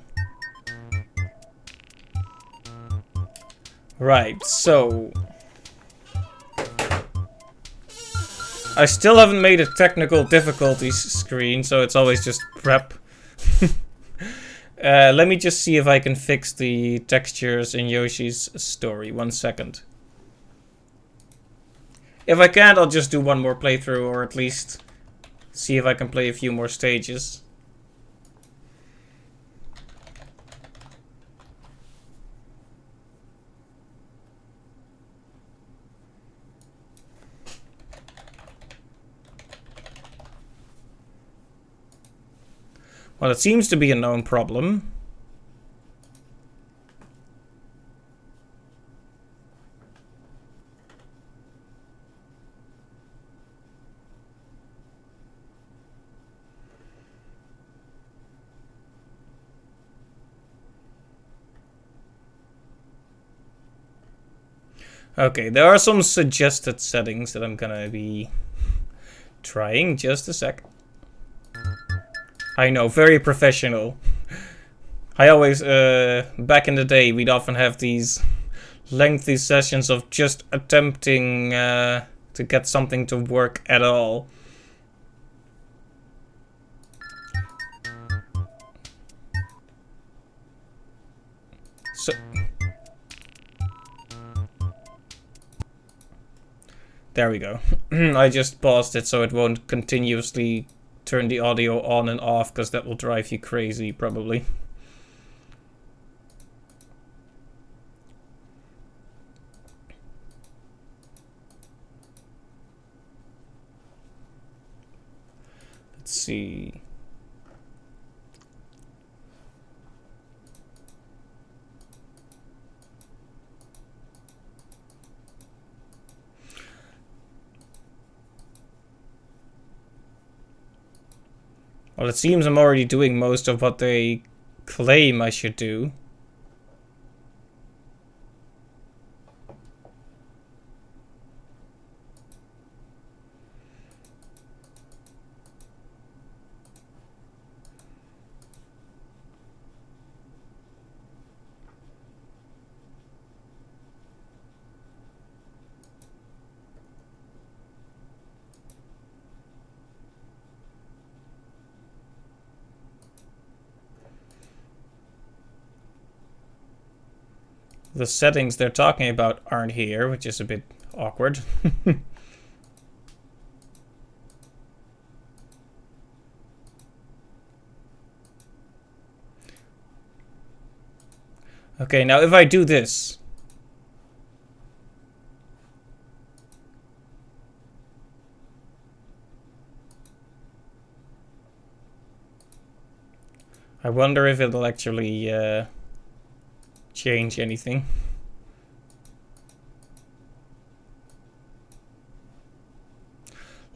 Right, so I still haven't made a technical difficulties screen, so it's always just prep. Let me just see if I can fix the textures in Yoshi's story. 1 second. If I can't, I'll just do one more playthrough, or at least see if I can play a few more stages. Well, it seems to be a known problem. Okay, there are some suggested settings that I'm gonna be trying. Just a sec. I know, very professional. I always, back in the day, we'd often have these lengthy sessions of just attempting to get something to work at all. So, there we go. I just paused it so it won't continuously turn the audio on and off, because that will drive you crazy, probably. Let's see. Well, it seems I'm already doing most of what they claim I should do. The settings they're talking about aren't here, which is a bit awkward. Okay, now if I do this. I wonder if it'll actually change anything.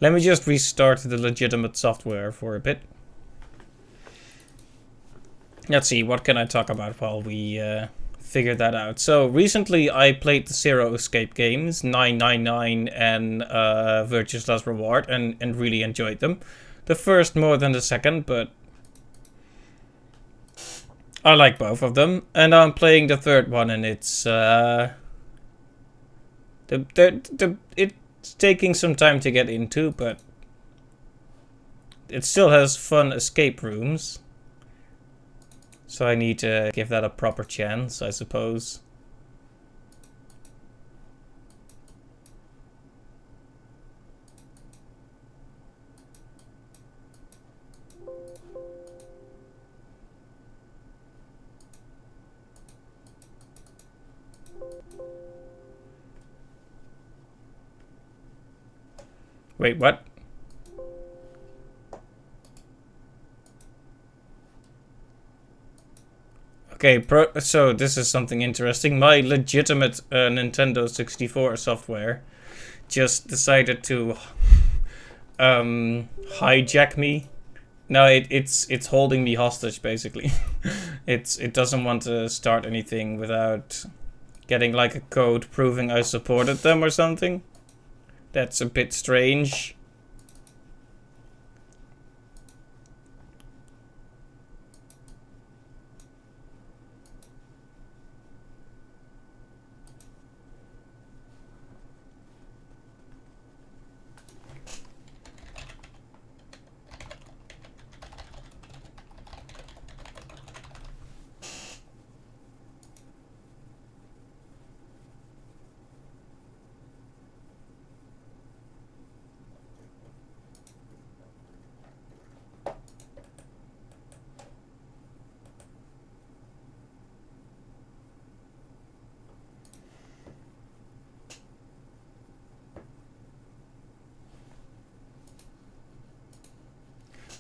Let me just restart the legitimate software for a bit. Let's see, what can I talk about while we figure that out? So, recently I played the Zero Escape games, 999 and Virtue's Last Reward, and really enjoyed them. The first more than the second, but I like both of them. And I'm playing the third one, and it's it's taking some time to get into, but it still has fun escape rooms. So I need to give that a proper chance, I suppose. Wait, what? Okay, so this is something interesting. My legitimate Nintendo 64 software just decided to hijack me. No, it's holding me hostage basically. It doesn't want to start anything without getting like a code proving I supported them or something. That's a bit strange.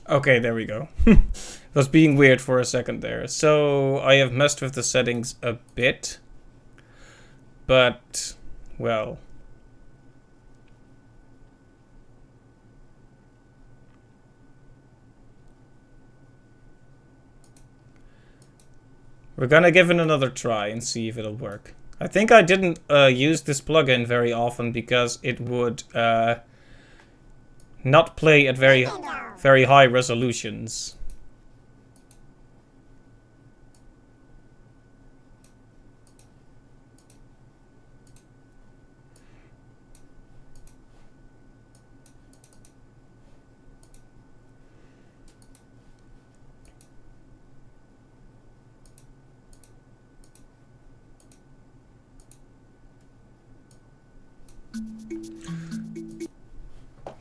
Okay, there we go. It was being weird for a second there. So I have messed with the settings a bit. But, well. We're gonna give it another try and see if it'll work. I think I didn't use this plugin very often because it would not play at very high resolutions.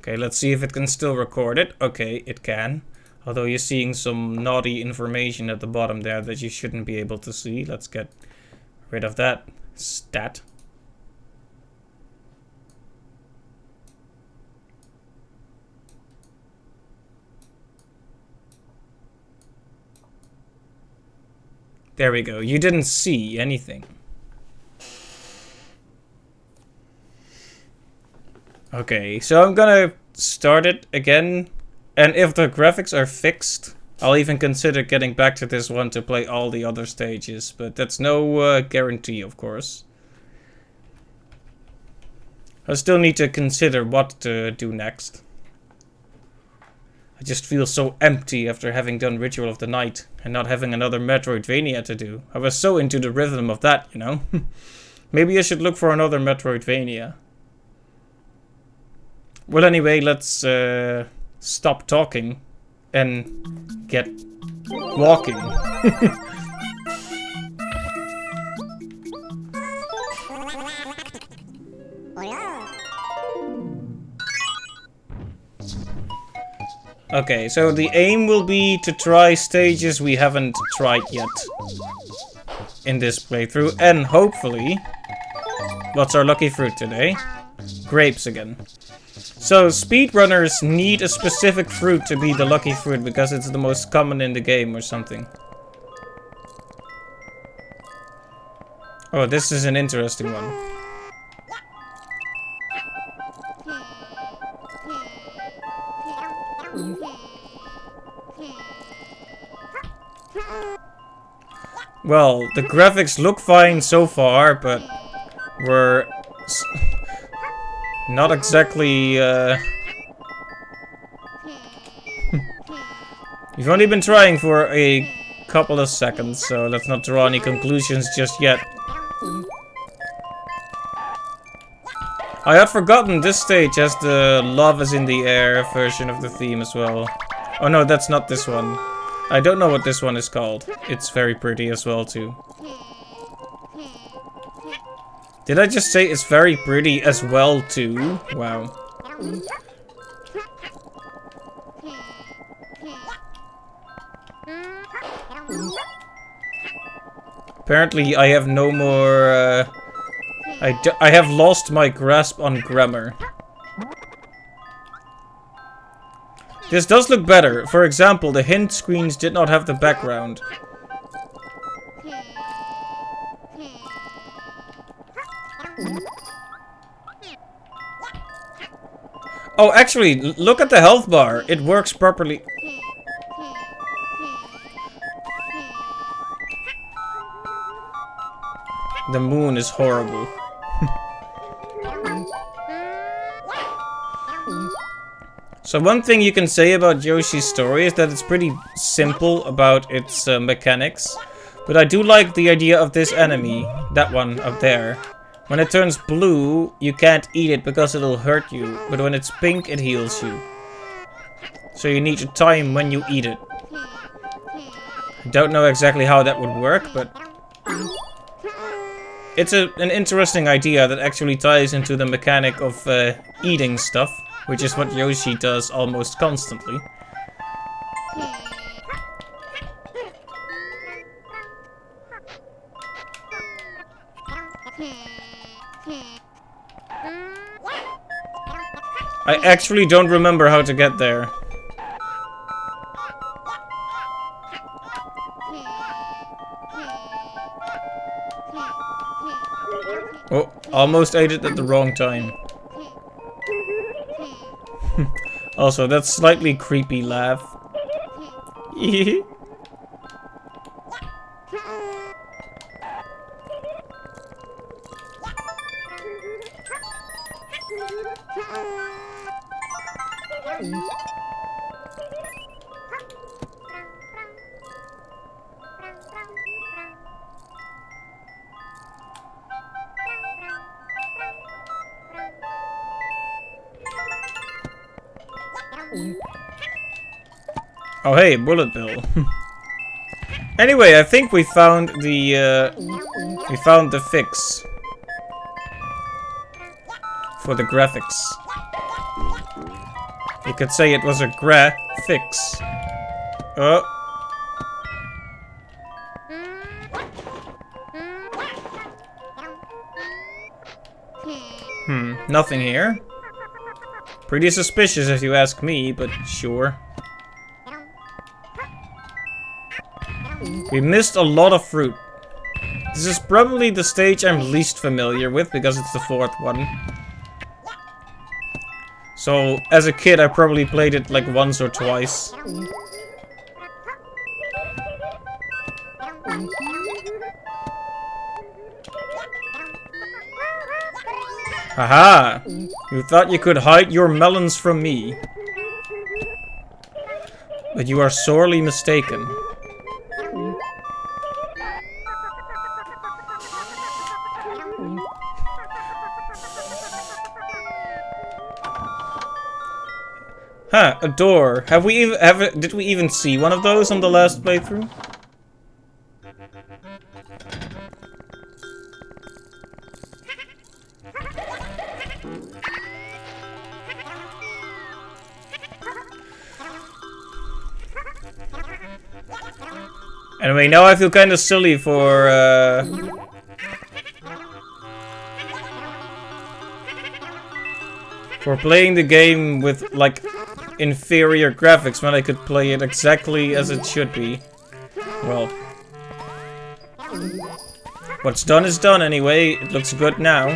Okay, let's see if it can still record it. Okay, it can. Although you're seeing some naughty information at the bottom there that you shouldn't be able to see. Let's get rid of that stat. There we go. You didn't see anything. Okay, so I'm gonna start it again, and if the graphics are fixed, I'll even consider getting back to this one to play all the other stages, but that's no guarantee, of course. I still need to consider what to do next. I just feel so empty after having done Ritual of the Night and not having another Metroidvania to do. I was so into the rhythm of that, you know? Maybe I should look for another Metroidvania. Well, anyway, let's stop talking and get walking. Okay, so the aim will be to try stages we haven't tried yet in this playthrough, and hopefully, what's our lucky fruit today? Grapes again. So speedrunners need a specific fruit to be the lucky fruit because it's the most common in the game or something. Oh, this is an interesting one. Well, the graphics look fine so far, but we're not exactly, We've only been trying for a couple of seconds, so let's not draw any conclusions just yet. I had forgotten this stage has the Love is in the Air version of the theme as well. Oh no, that's not this one. I don't know what this one is called. It's very pretty as well too. Did I just say it's very pretty as well too? Wow. Apparently I have no more, I have lost my grasp on grammar. This does look better. For example, the hint screens did not have the background. Oh, actually, look at the health bar. It works properly. The moon is horrible. So one thing you can say about Yoshi's story is that it's pretty simple about its mechanics. But I do like the idea of this enemy. That one up there. When it turns blue, you can't eat it because it'll hurt you. But when it's pink, it heals you. So you need to time when you eat it. I don't know exactly how that would work, but it's an interesting idea that actually ties into the mechanic of eating stuff, which is what Yoshi does almost constantly. I actually don't remember how to get there. Oh, almost ate it at the wrong time. Also, that slightly creepy laugh. Oh hey, bullet bill. Anyway, I think we found the fix for the graphics. You could say it was a fix. Oh. Nothing here. Pretty suspicious if you ask me, but sure. We missed a lot of fruit. This is probably the stage I'm least familiar with because it's the fourth one. So, as a kid, I probably played it like once or twice. Haha! You thought you could hide your melons from me. But you are sorely mistaken. Huh, a door. Did we even see one of those on the last playthrough? Anyway, now I feel kind of silly for For playing the game with, like, inferior graphics when I could play it exactly as it should be. Well. What's done is done anyway. It looks good now.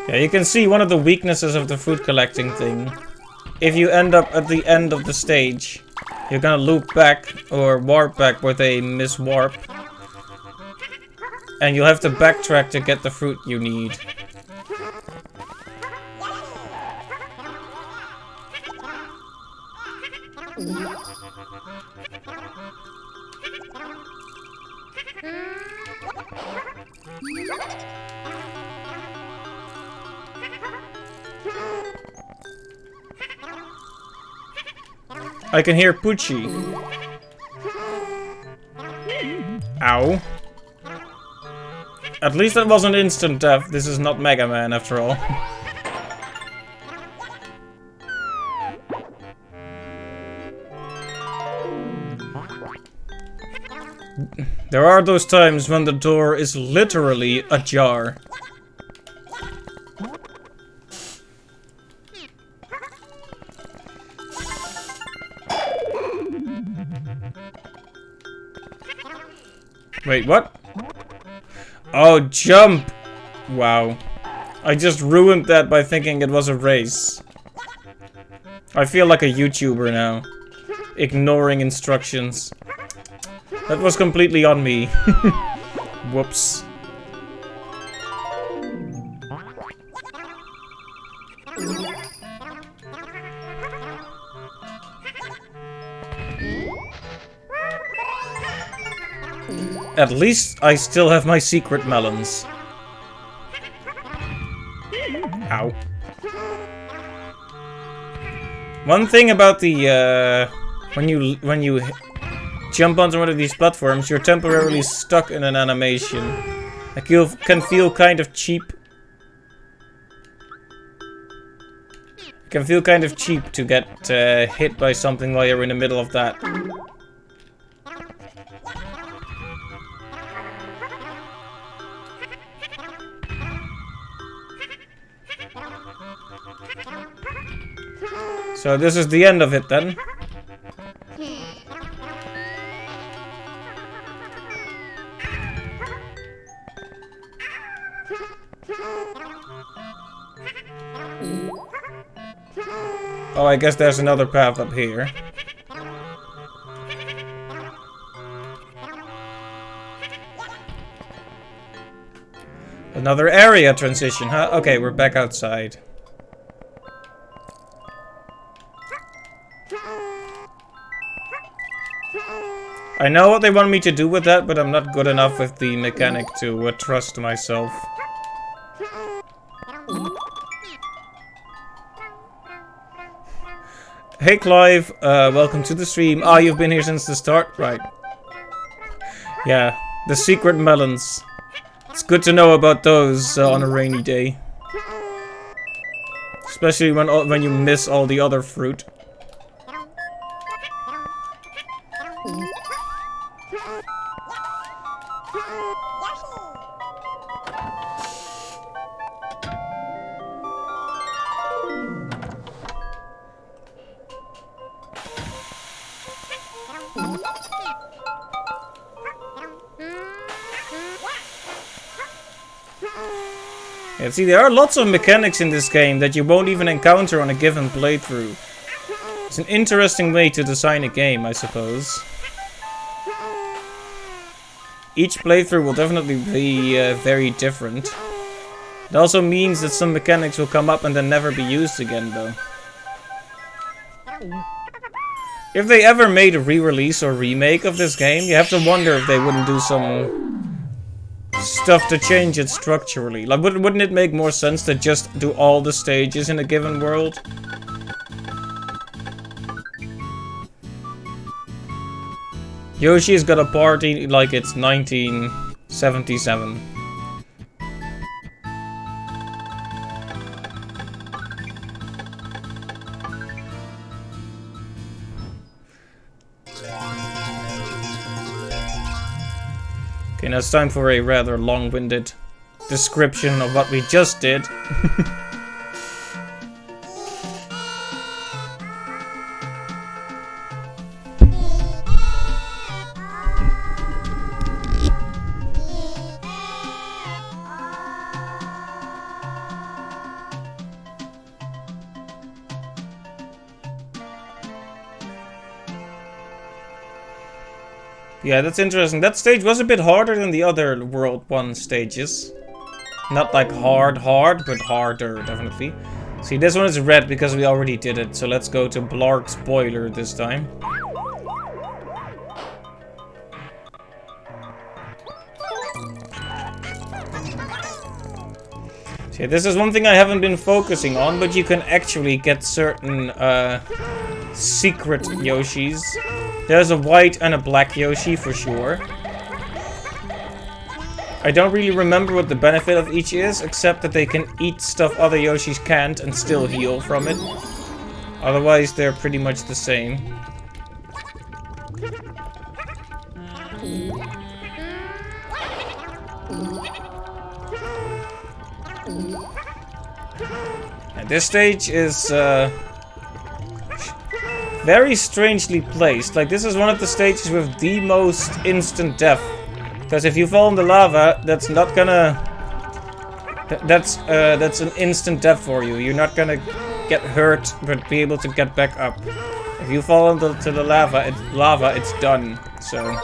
Yeah, you can see one of the weaknesses of the fruit collecting thing. If you end up at the end of the stage, you're gonna loop back or warp back with a miswarp. And you'll have to backtrack to get the fruit you need. I can hear Poochie. Ow. At least that wasn't instant death. This is not Mega Man after all. There are those times when the door is literally ajar. Wait, what? Oh, jump! Wow. I just ruined that by thinking it was a race. I feel like a YouTuber now. Ignoring instructions. That was completely on me. Whoops. At least I still have my secret melons. Ow. One thing about the when you jump onto one of these platforms, you're temporarily stuck in an animation. Like you can feel kind of cheap. It can feel kind of cheap to get hit by something while you're in the middle of that. So this is the end of it then. Oh, I guess there's another path up here. Another area transition, huh? Okay, we're back outside. I know what they want me to do with that, but I'm not good enough with the mechanic to trust myself. Hey Clive, welcome to the stream. Ah, you've been here since the start? Right. Yeah, the secret melons. It's good to know about those on a rainy day. Especially when you miss all the other fruit. Yeah, see, there are lots of mechanics in this game that you won't even encounter on a given playthrough. It's an interesting way to design a game, I suppose. Each playthrough will definitely be very different. It also means that some mechanics will come up and then never be used again, though. If they ever made a re-release or remake of this game, you have to wonder if they wouldn't do some stuff to change it structurally. Like, wouldn't it make more sense to just do all the stages in a given world? Yoshi's got a party like it's 1977. Okay, now it's time for a rather long-winded description of what we just did. Yeah, that's interesting. That stage was a bit harder than the other World 1 stages. Not like hard, but harder, definitely. See, this one is red because we already did it, so let's go to Blarg's Boiler this time. See, this is one thing I haven't been focusing on, but you can actually get certain secret Yoshis. There's a white and a black Yoshi for sure. I don't really remember what the benefit of each is, except that they can eat stuff other Yoshis can't and still heal from it. Otherwise, they're pretty much the same. And this stage is very strangely placed. Like, this is one of the stages with the most instant death. Because if you fall in the lava, that's not gonna... That's an instant death for you. You're not gonna get hurt, but be able to get back up. If you fall into the lava, it's done. So...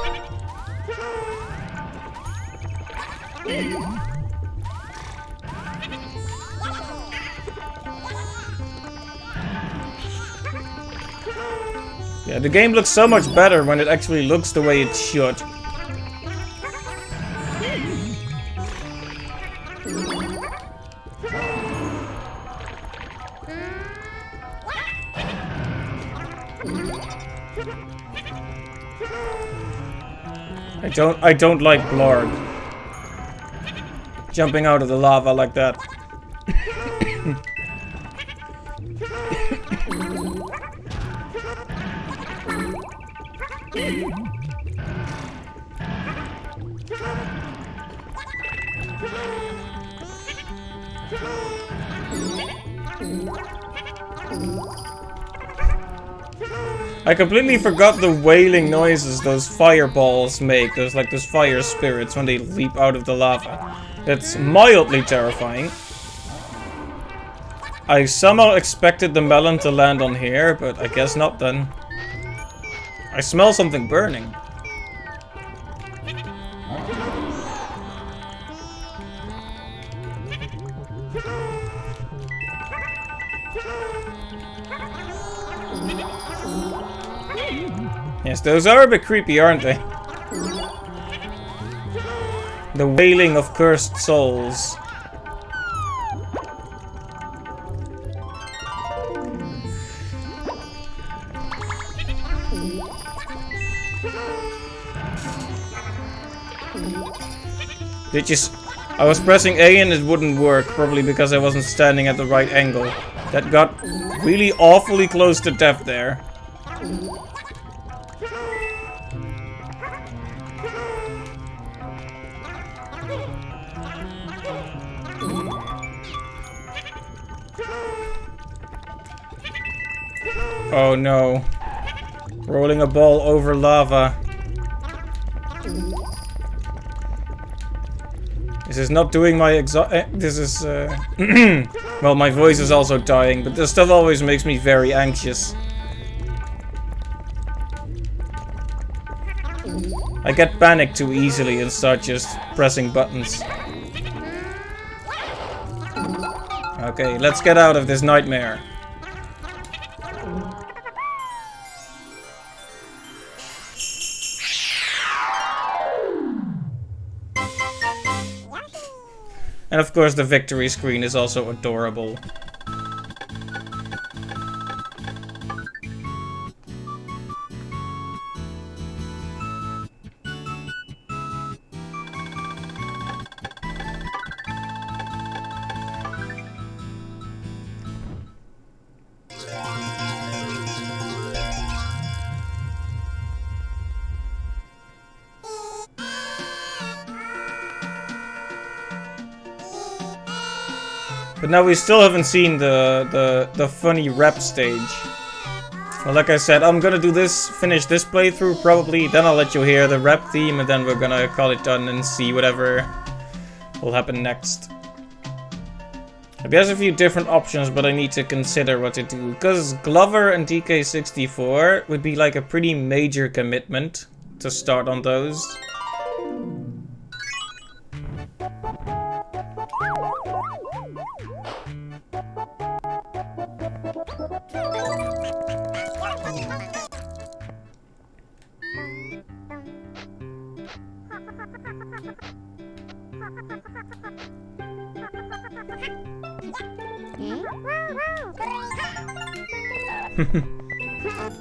yeah, the game looks so much better when it actually looks the way it should. I don't like Blarg jumping out of the lava like that. I completely forgot the wailing noises those fireballs make. Those fire spirits when they leap out of the lava. That's mildly terrifying. I somehow expected the melon to land on here, but I guess not then. I smell something burning. Yes, those are a bit creepy, aren't they? The wailing of cursed souls. I was pressing A and it wouldn't work, probably because I wasn't standing at the right angle. That got really awfully close to death there. Oh no. Rolling a ball over lava. This is not doing my this is well, my voice is also dying, but this stuff always makes me very anxious. I get panicked too easily and start just pressing buttons. Okay, let's get out of this nightmare. And of course the victory screen is also adorable. But now we still haven't seen the funny rap stage. Well, like I said, I'm gonna do this, finish this playthrough probably, then I'll let you hear the rap theme, and then we're gonna call it done and see whatever will happen next. There's a few different options, but I need to consider what to do. Because Glover and DK64 would be like a pretty major commitment to start on those.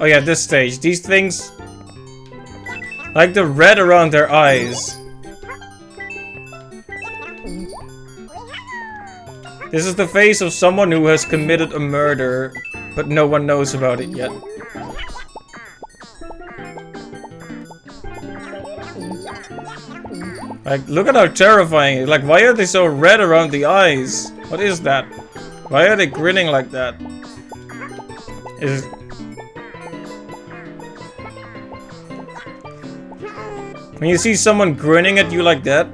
Oh yeah, this stage. These things... like the red around their eyes. This is the face of someone who has committed a murder, but no one knows about it yet. Like, look at how terrifying. Like, why are they so red around the eyes? What is that? Why are they grinning like that? When you see someone grinning at you like that,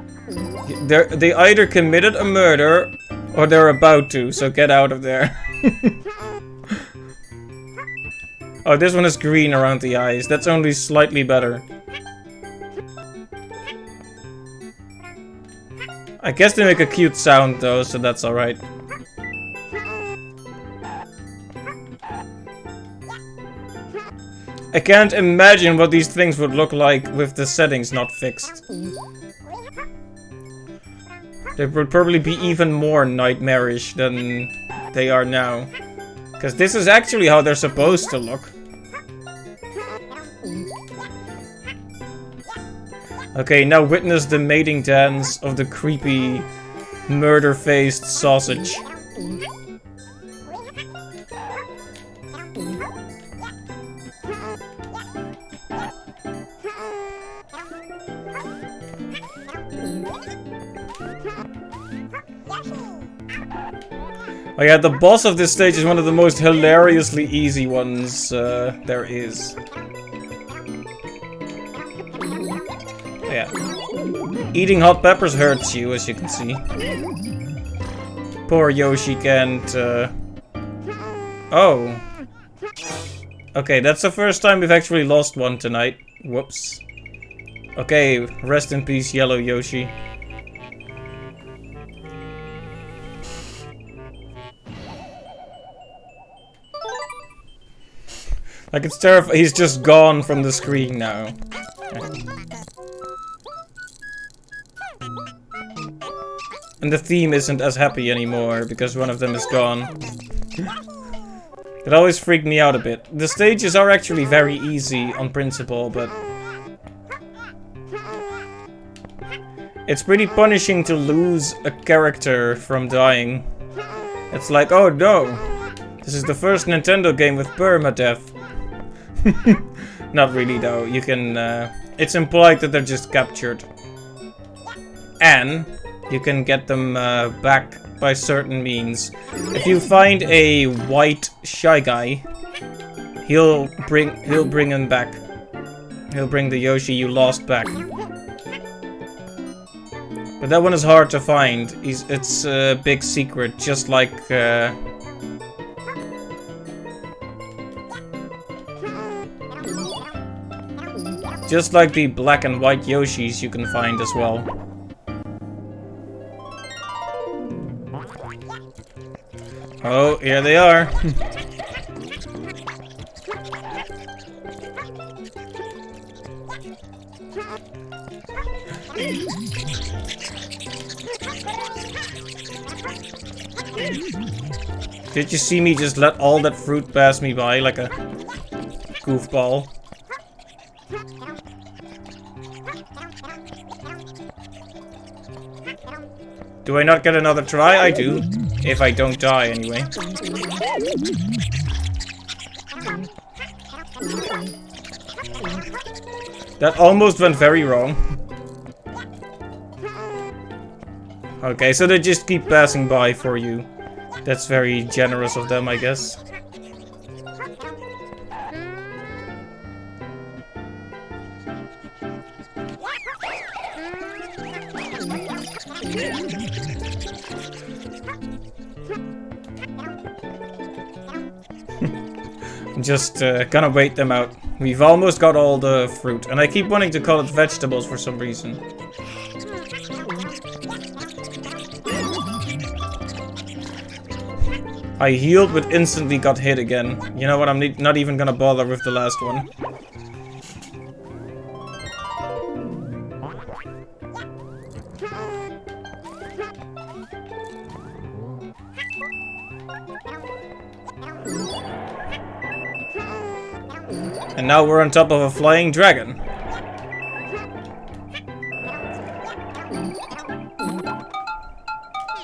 they either committed a murder or they're about to, so get out of there. Oh, this one is green around the eyes. That's only slightly better. I guess they make a cute sound though, so that's alright. I can't imagine what these things would look like with the settings not fixed. They would probably be even more nightmarish than they are now. Because this is actually how they're supposed to look. Okay, now witness the mating dance of the creepy, murder-faced sausage. Oh yeah, the boss of this stage is one of the most hilariously easy ones there is. Yeah. Eating hot peppers hurts you, as you can see. Poor Yoshi can't... Oh. Okay, that's the first time we've actually lost one tonight. Whoops. Okay, rest in peace, Yellow Yoshi. Like, it's terrifying. He's just gone from the screen now. And the theme isn't as happy anymore because one of them is gone. It always freaked me out a bit. The stages are actually very easy on principle, but... it's pretty punishing to lose a character from dying. It's like, oh no! This is the first Nintendo game with permadeath. Not really though, you can... it's implied that they're just captured. And you can get them back by certain means. If you find a white Shy Guy, he'll bring him back. He'll bring the Yoshi you lost back. But that one is hard to find. It's a big secret, just like... just like the black and white Yoshis you can find as well. Oh, here they are. Did you see me just let all that fruit pass me by like a goofball? Do I not get another try? I do. If I don't die, anyway. That almost went very wrong. Okay, so they just keep passing by for you. That's very generous of them, I guess. I'm just gonna wait them out. We've almost got all the fruit, and I keep wanting to call it vegetables for some reason. I healed but instantly got hit again. You know what, I'm not even gonna bother with the last one. And now we're on top of a flying dragon.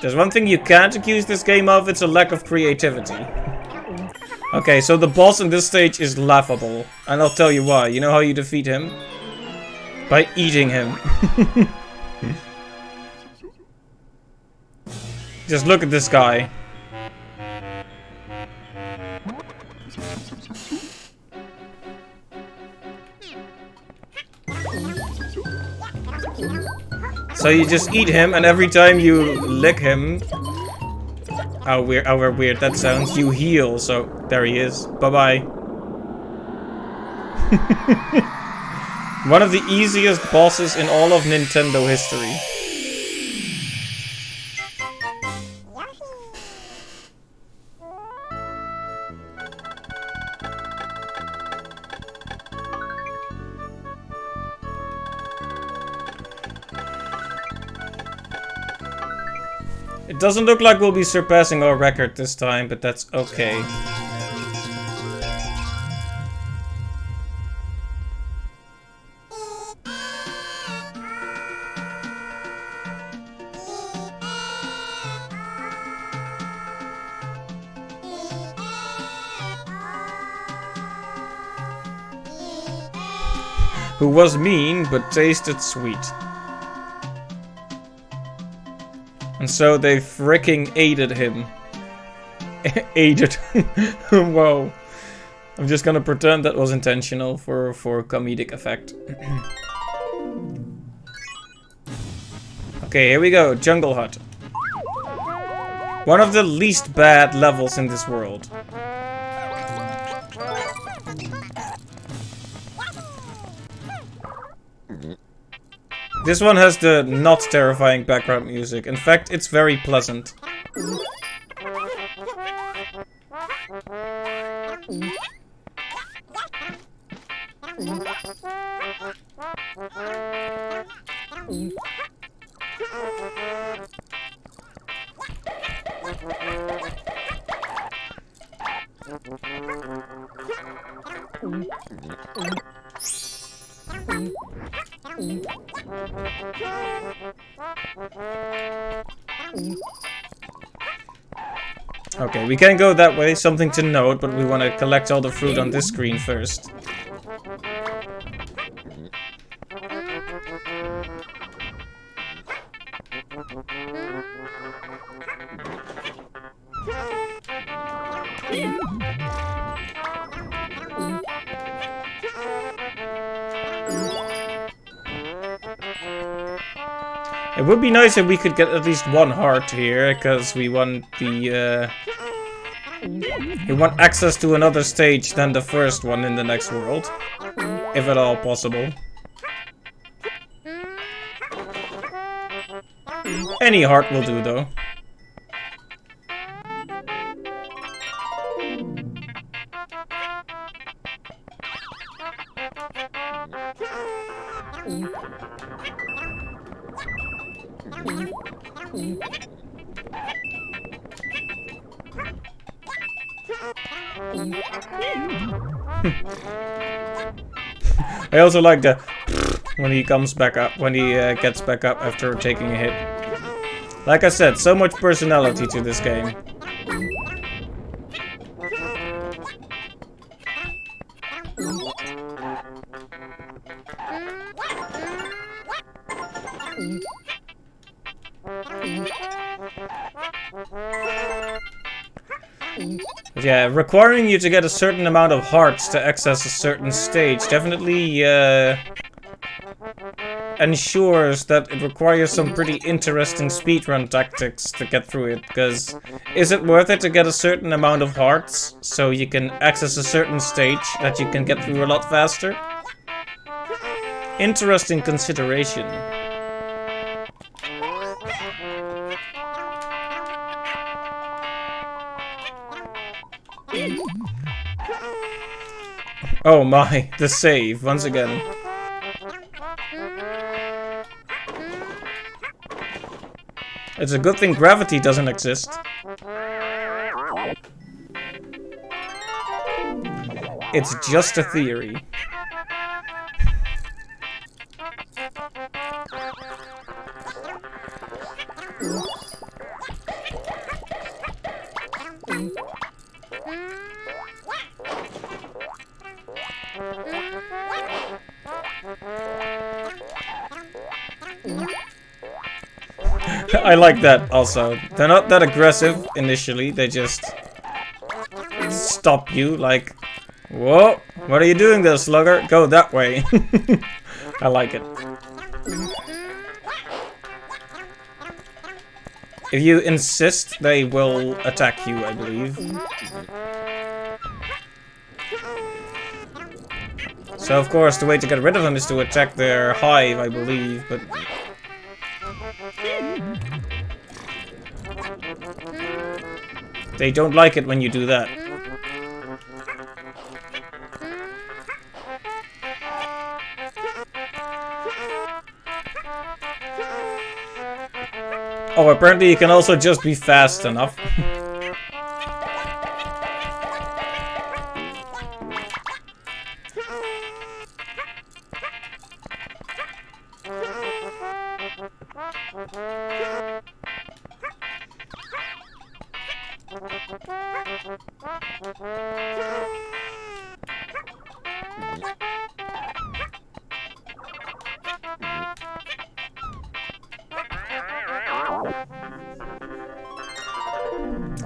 There's one thing you can't accuse this game of, it's a lack of creativity. Okay, so the boss in this stage is laughable. And I'll tell you why. You know how you defeat him? By eating him. Just look at this guy. So you just eat him, and every time you lick him, how weird that sounds, you heal. So there he is. Bye-bye. One of the easiest bosses in all of Nintendo history. It doesn't look like we'll be surpassing our record this time, but that's okay. Who was mean, but tasted sweet. And so they fricking aided him. Aided. Whoa. I'm just gonna pretend that was intentional for comedic effect. Okay, here we go. Jungle Hut. One of the least bad levels in this world. This one has the not terrifying background music. In fact, it's very pleasant. Okay, we can go that way, something to note, but we want to collect all the fruit on this screen first. It would be nice if we could get at least one heart here, because we want the, we want access to another stage than the first one in the next world. If at all possible. Any heart will do, though. I also like the when he comes back up, when he gets back up after taking a hit. Like I said, so much personality to this game. But yeah, requiring you to get a certain amount of hearts to access a certain stage definitely ensures that it requires some pretty interesting speedrun tactics to get through it, because is it worth it to get a certain amount of hearts so you can access a certain stage that you can get through a lot faster? Interesting consideration. Oh my, the save, once again. It's a good thing gravity doesn't exist. It's just a theory. I like that also. They're not that aggressive initially, they just stop you like, whoa, what are you doing there, slugger? Go that way. I like it. If you insist, they will attack you, I believe. So of course the way to get rid of them is to attack their hive, I believe, but... they don't like it when you do that. Oh, apparently you can also just be fast enough.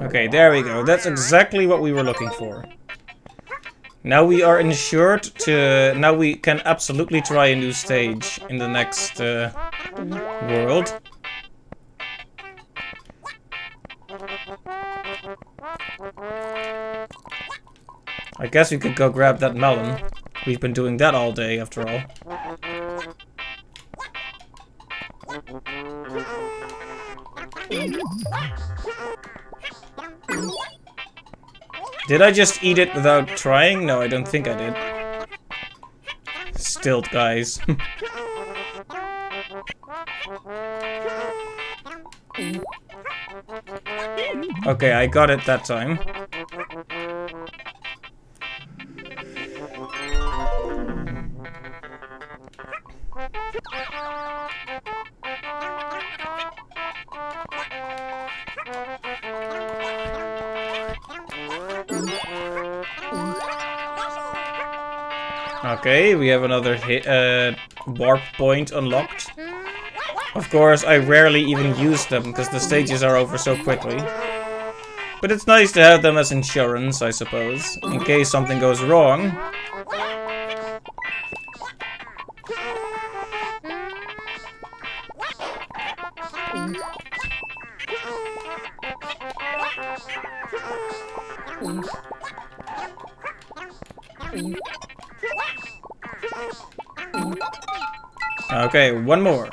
Okay, there we go. That's exactly what we were looking for. Now we are ensured to... now we can absolutely try a new stage in the next world. I guess we could go grab that melon. We've been doing that all day, after all. Did I just eat it without trying? No, I don't think I did. Stilt, guys. Okay, I got it that time. Okay, we have another warp point unlocked. Of course, I rarely even use them because the stages are over so quickly. But it's nice to have them as insurance, I suppose, in case something goes wrong. Okay, one more.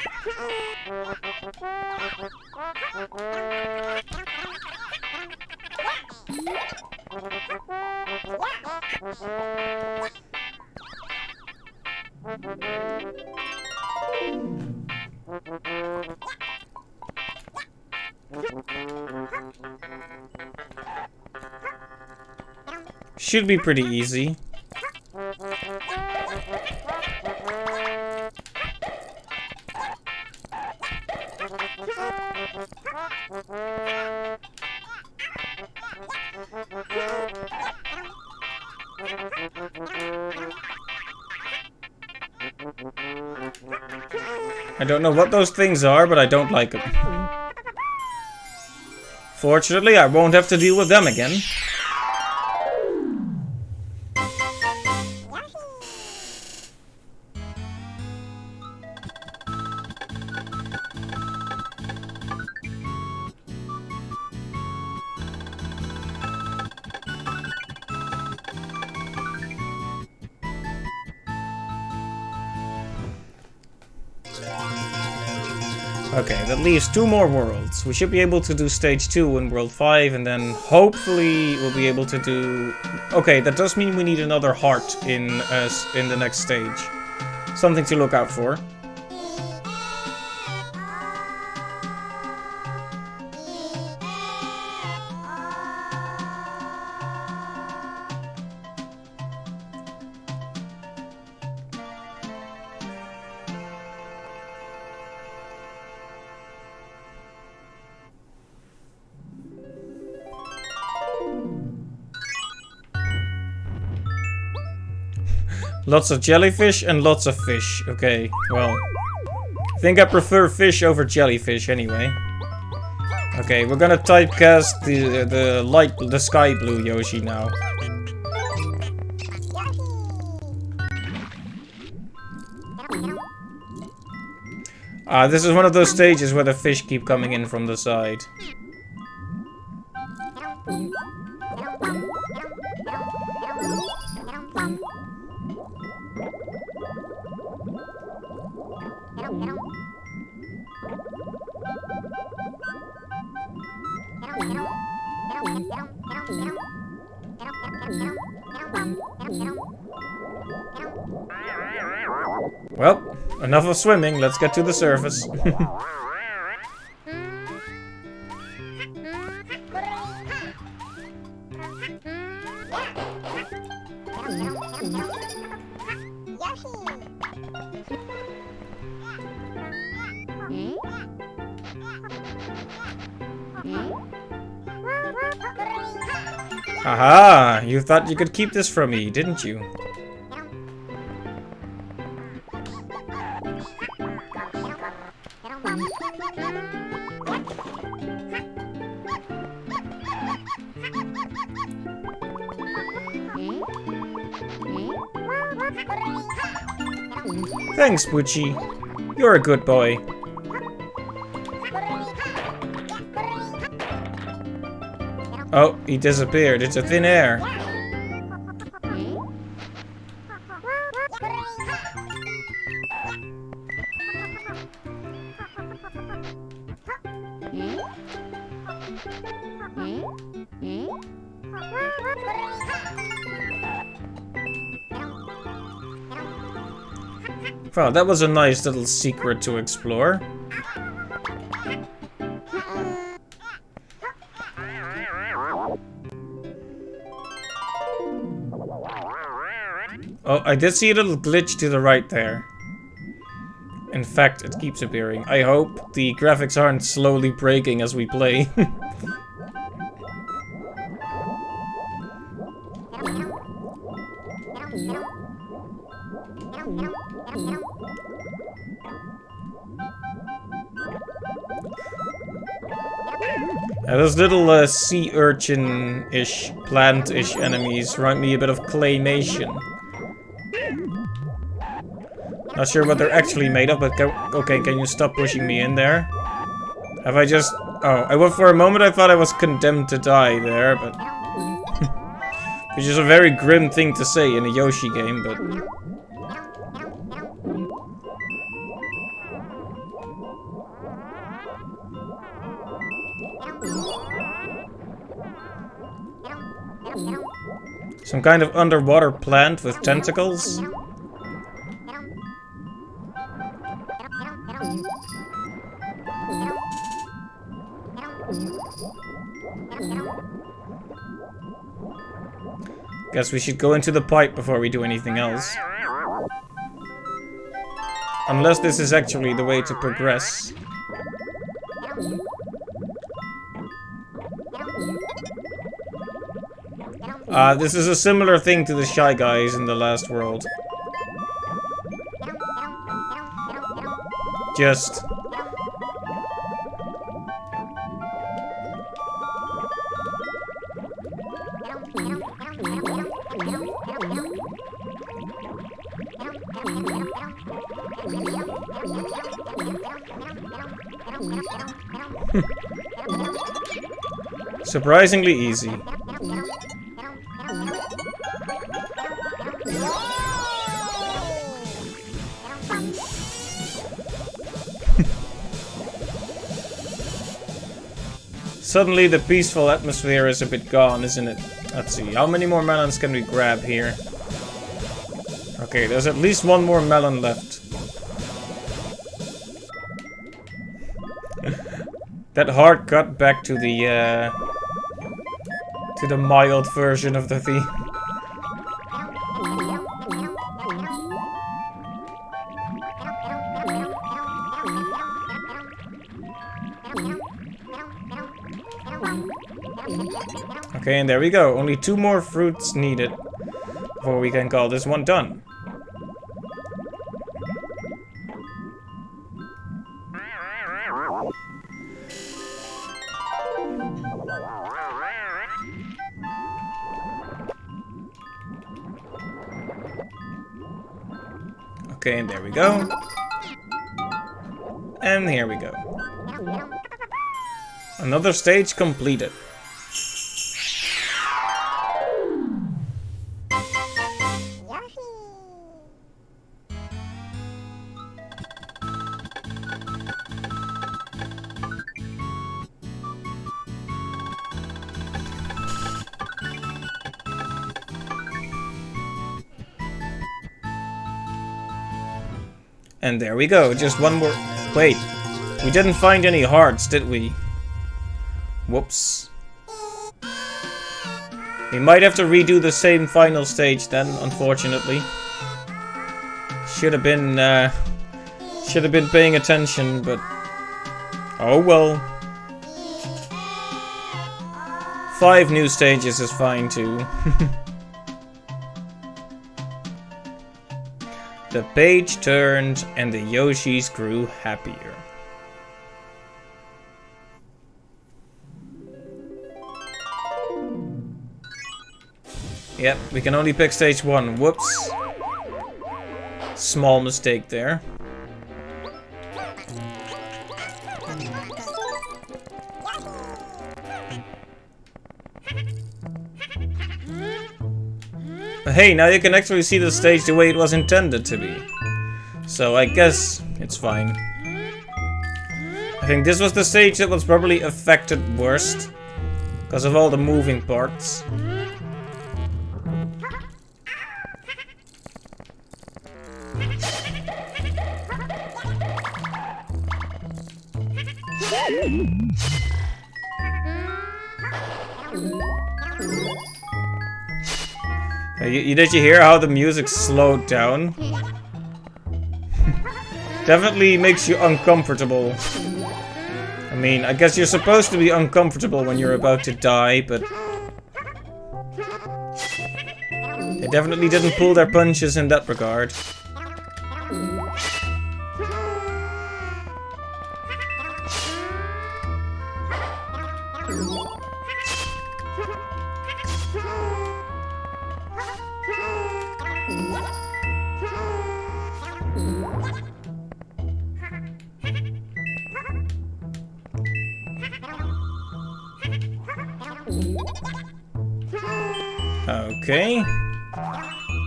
Should be pretty easy. I don't know what those things are, but I don't like them. Fortunately, I won't have to deal with them again. Okay, that leaves 2 more worlds. We should be able to do stage 2 in world 5, and then hopefully we'll be able to do... Okay, that does mean we need another heart in the next stage. Something to look out for. Lots of jellyfish and lots of fish. Okay, well. I think I prefer fish over jellyfish anyway. Okay, we're gonna typecast the sky blue Yoshi now. This is one of those stages where the fish keep coming in from the side. Well, enough of swimming, let's get to the surface. Aha! You thought you could keep this from me, didn't you? Thanks, Butchie. You're a good boy. Oh, he disappeared. It's a thin air. Wow, that was a nice little secret to explore. Oh, I did see a little glitch to the right there. In fact, it keeps appearing. I hope the graphics aren't slowly breaking as we play. Those little sea urchin-ish, plant-ish enemies remind me a bit of Claymation. Not sure what they're actually made of, but okay, can you stop pushing me in there? Have I just... Oh, for a moment I thought I was condemned to die there, but... Which is a very grim thing to say in a Yoshi game, but... Some kind of underwater plant with tentacles? Guess we should go into the pipe before we do anything else. Unless this is actually the way to progress. This is a similar thing to the Shy Guys in the last world. Just... surprisingly easy. Suddenly the peaceful atmosphere is a bit gone, isn't it? Let's see, how many more melons can we grab here? Okay, there's at least one more melon left. That hard cut back to the mild version of the theme. Okay, and there we go. Only 2 more fruits needed before we can call this one done. Okay, and there we go. And here we go. Another stage completed. And there we go, just one more. Wait, we didn't find any hearts, did we? Whoops. We might have to redo the same final stage then, unfortunately. Should have been paying attention, but oh well. 5 new stages is fine too. The page turned and the Yoshis grew happier. Yep, we can only pick stage 1. Whoops. Small mistake there. But hey, now you can actually see the stage the way it was intended to be. So I guess it's fine. I think this was the stage that was probably affected worst because of all the moving parts. Did you hear how the music slowed down? Definitely makes you uncomfortable. I mean, I guess you're supposed to be uncomfortable when you're about to die, but they definitely didn't pull their punches in that regard. Okay.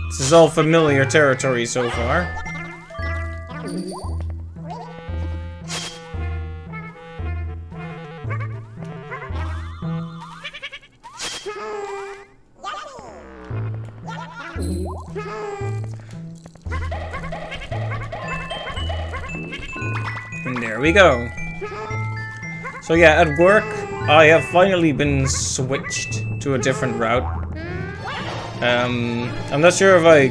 This is all familiar territory so far. And there we go. So yeah, at work, I have finally been switched to a different route. I'm not sure if I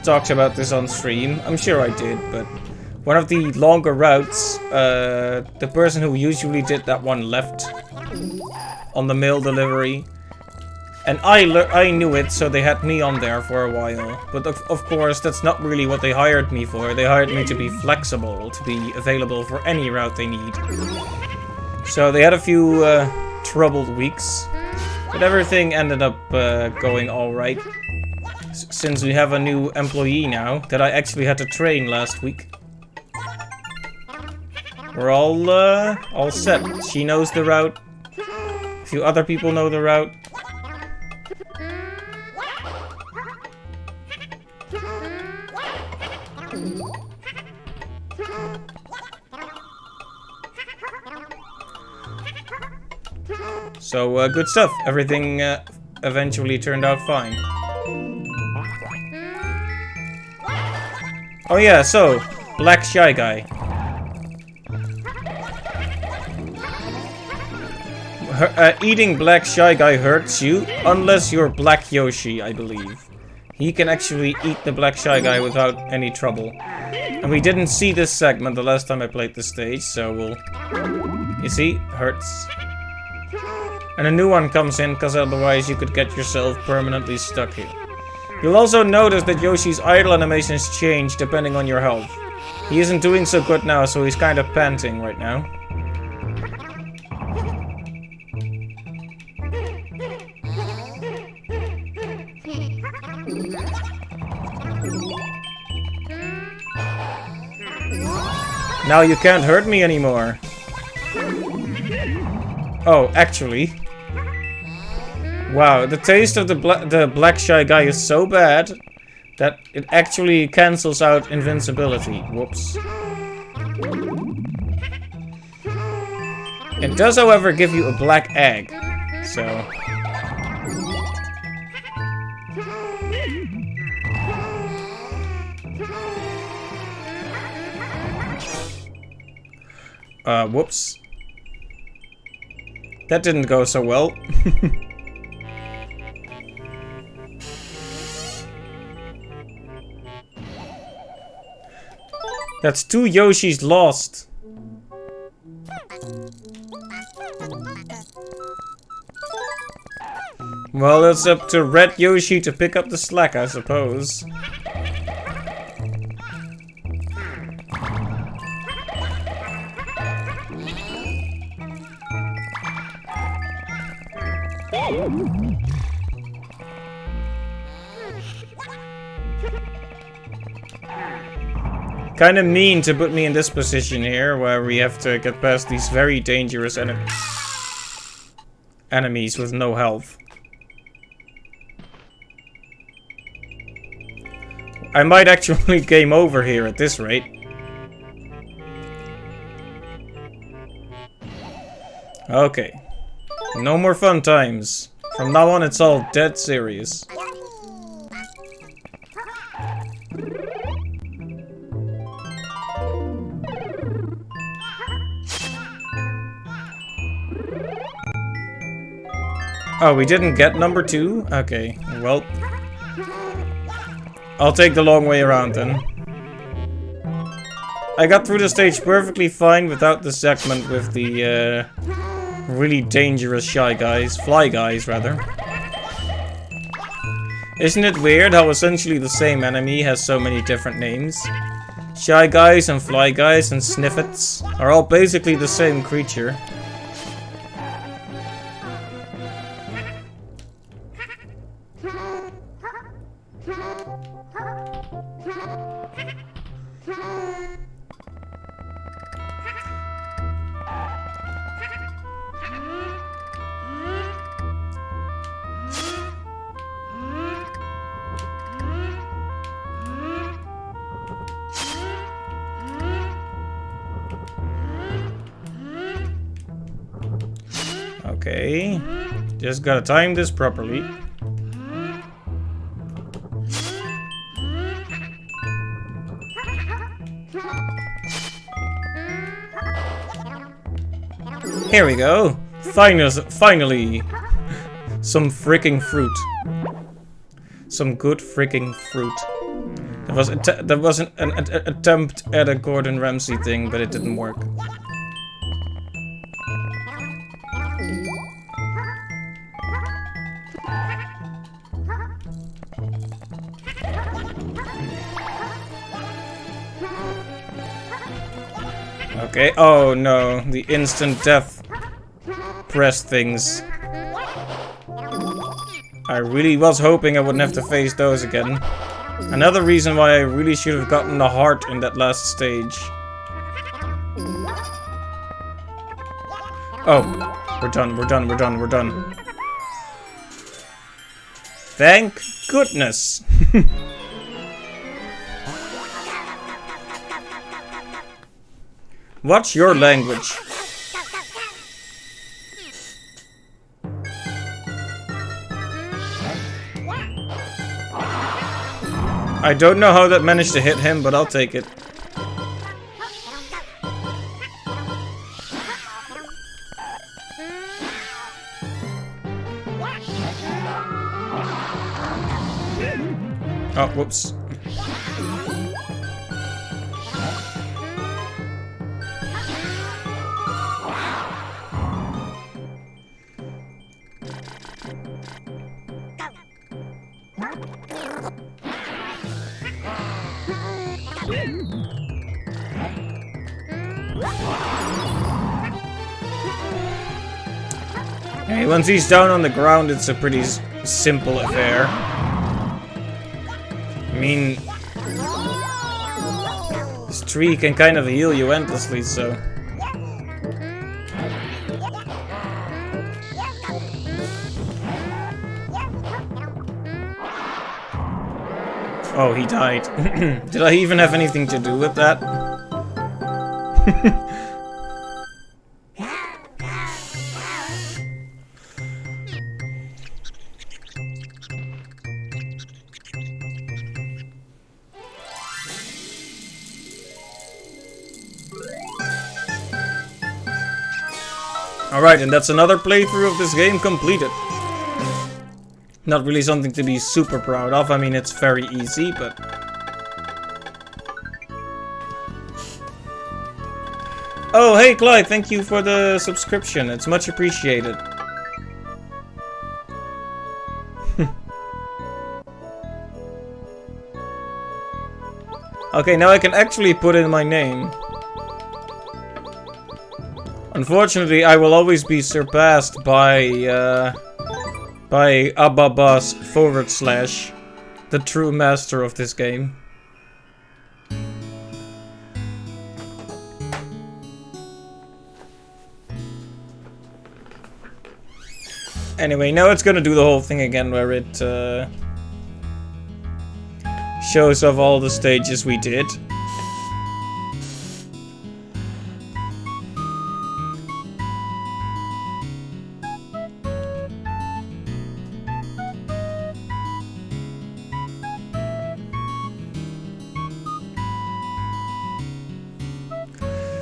talked about this on stream. I'm sure I did, but one of the longer routes, the person who usually did that one left on the mail delivery. And I knew it, so they had me on there for a while. But of course, that's not really what they hired me for. They hired me to be flexible, to be available for any route they need. So they had a few troubled weeks. But everything ended up going alright. Since we have a new employee now, that I actually had to train last week. We're all set. She knows the route. A few other people know the route. So, good stuff. Everything eventually turned out fine. Oh yeah, so, Black Shy Guy. Eating Black Shy Guy hurts you, unless you're Black Yoshi, I believe. He can actually eat the Black Shy Guy without any trouble. And we didn't see this segment the last time I played the stage, so we'll... You see? Hurts. And a new one comes in, because otherwise you could get yourself permanently stuck here. You'll also notice that Yoshi's idle animations change depending on your health. He isn't doing so good now, so he's kind of panting right now. Now you can't hurt me anymore. Oh, actually. Wow, the taste of the Black Shy Guy is so bad that it actually cancels out invincibility. Whoops. It does, however, give you a black egg. So... whoops. That didn't go so well. That's 2 Yoshis lost. Well, it's up to Red Yoshi to pick up the slack, I suppose. Kinda mean to put me in this position here, where we have to get past these very dangerous enemies with no health. I might actually game over here at this rate. Okay. No more fun times. From now on, it's all dead serious. Oh, we didn't get number 2? Okay, well... I'll take the long way around then. I got through the stage perfectly fine without the segment with the really dangerous shy guys. Fly guys, rather. Isn't it weird how essentially the same enemy has so many different names? Shy guys and fly guys and sniffets are all basically the same creature. Okay, just gotta time this properly. Here we go. Finally, some freaking fruit. Some good freaking fruit. There was an attempt at a Gordon Ramsay thing, but it didn't work. Okay, oh no, the instant death press things. I really was hoping I wouldn't have to face those again. Another reason why I really should have gotten the heart in that last stage. Oh, we're done. Thank goodness. What's your language? I don't know how that managed to hit him, but I'll take it. Oh, whoops. Hey, once he's down on the ground, it's a pretty simple affair. I mean, this tree can kind of heal you endlessly, so... Oh, he died. Did I even have anything to do with that? Alright, and that's another playthrough of this game completed. Not really something to be super proud of. I mean, it's very easy, but... Oh, hey Clyde, thank you for the subscription. It's much appreciated. Okay, now I can actually put in my name. Unfortunately, I will always be surpassed by Ababas / the true master of this game. Anyway, now it's gonna do the whole thing again where it shows off all the stages we did.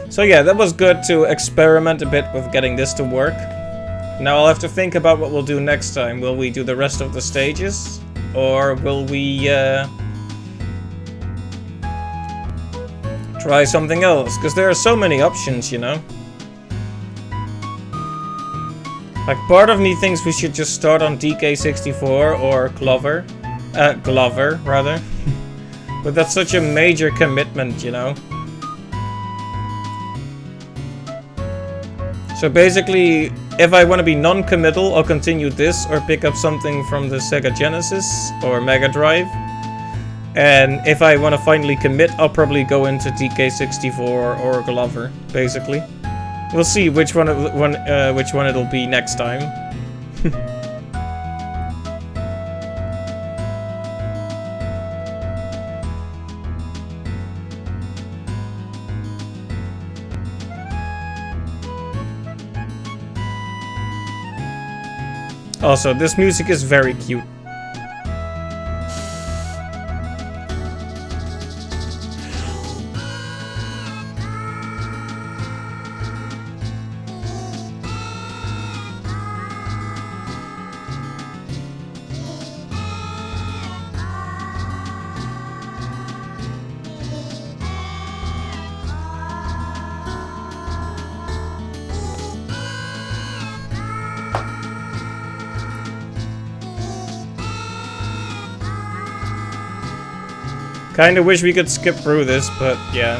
So yeah, that was good to experiment a bit with getting this to work. Now I'll have to think about what we'll do next time. Will we do the rest of the stages? Or will we try something else? Because there are so many options, you know? Like, part of me thinks we should just start on DK64 or Glover, rather. But that's such a major commitment, you know? So basically, if I want to be non-committal, I'll continue this or pick up something from the Sega Genesis or Mega Drive. And if I want to finally commit, I'll probably go into DK64 or Glover, basically. We'll see which one it'll be next time. Also, this music is very cute. Kinda wish we could skip through this, but yeah.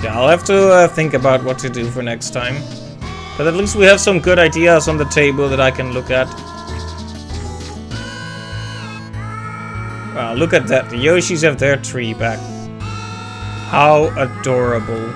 Yeah, I'll have to think about what to do for next time. But at least we have some good ideas on the table that I can look at. Wow, look at that. The Yoshis have their tree back. How adorable.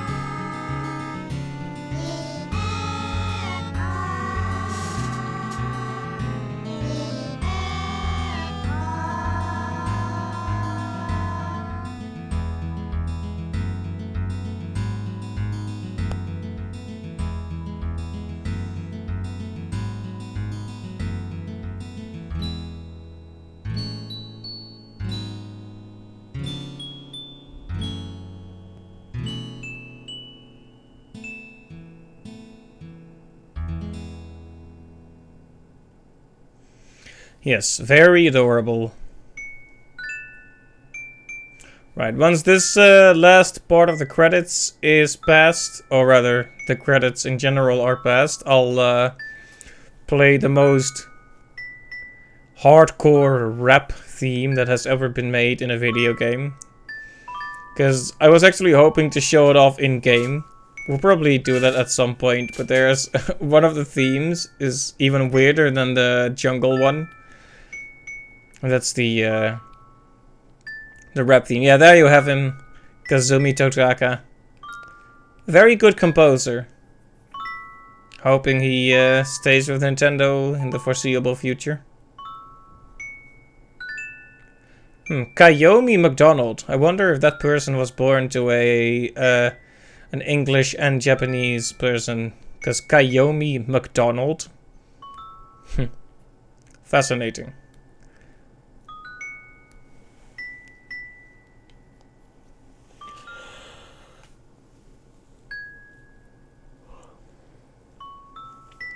Yes, very adorable. Right, once this last part of the credits is passed, or rather, the credits in general are passed, I'll play the most hardcore rap theme that has ever been made in a video game. Because I was actually hoping to show it off in-game. We'll probably do that at some point, but there's one of the themes is even weirder than the jungle one. And that's the rap theme. Yeah, there you have him. Kazumi Totaka. Very good composer. Hoping he stays with Nintendo in the foreseeable future. Kayomi McDonald. I wonder if that person was born to an English and Japanese person. Because Kayomi McDonald. Fascinating.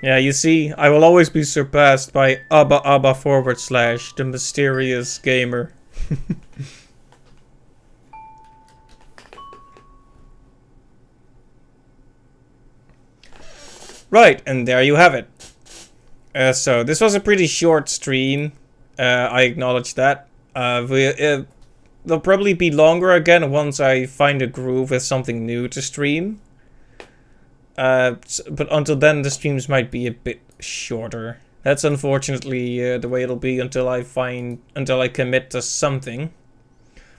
Yeah, you see, I will always be surpassed by Abba Abba / the mysterious gamer. Right, and there you have it. So, this was a pretty short stream. I acknowledge that. They'll probably be longer again once I find a groove with something new to stream. But until then, the streams might be a bit shorter. That's unfortunately the way it'll be until I commit to something.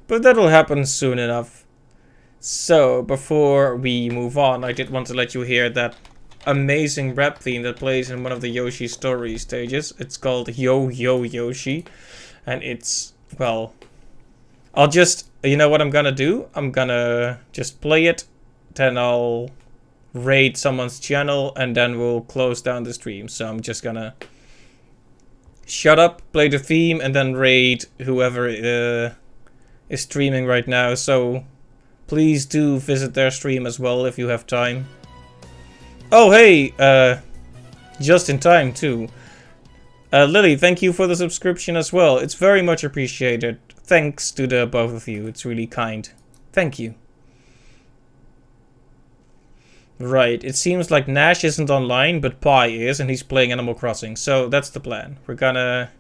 But that'll happen soon enough. So, before we move on, I did want to let you hear that amazing rap theme that plays in one of the Yoshi story stages. It's called Yo Yo Yoshi. And it's, well, I'll just, you know what I'm gonna do? I'm gonna just play it, then I'll raid someone's channel, and then we'll close down the stream. So I'm just gonna shut up, play the theme, and then raid whoever is streaming right now. So please do visit their stream as well if you have time. Oh hey, just in time too. Lily, thank you for the subscription as well. It's very much appreciated. Thanks to the both of you. It's really kind. Thank you. Right, it seems like Nash isn't online, but Pi is, and he's playing Animal Crossing. So that's the plan. I'm gonna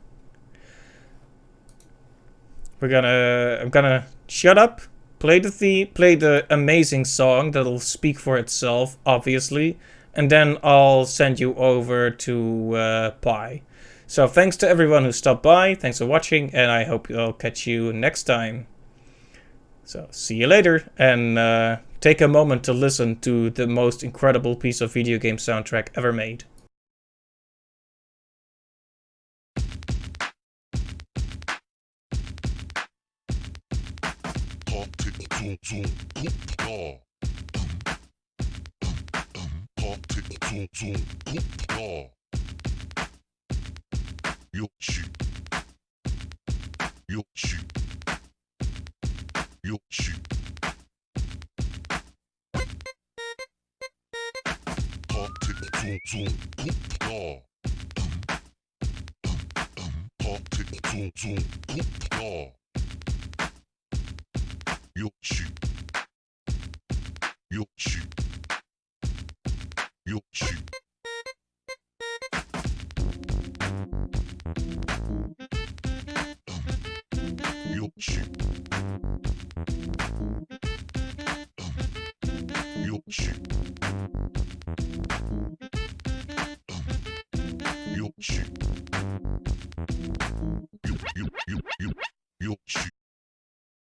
shut up, play the amazing song that'll speak for itself, obviously, and then I'll send you over to Pi. So thanks to everyone who stopped by. Thanks for watching, and I hope I'll catch you next time. So see you later, and take a moment to listen to the most incredible piece of video game soundtrack ever made. Yoshi. Yoshi. Yoshi. Yoshi. Yoshi. Yoshi.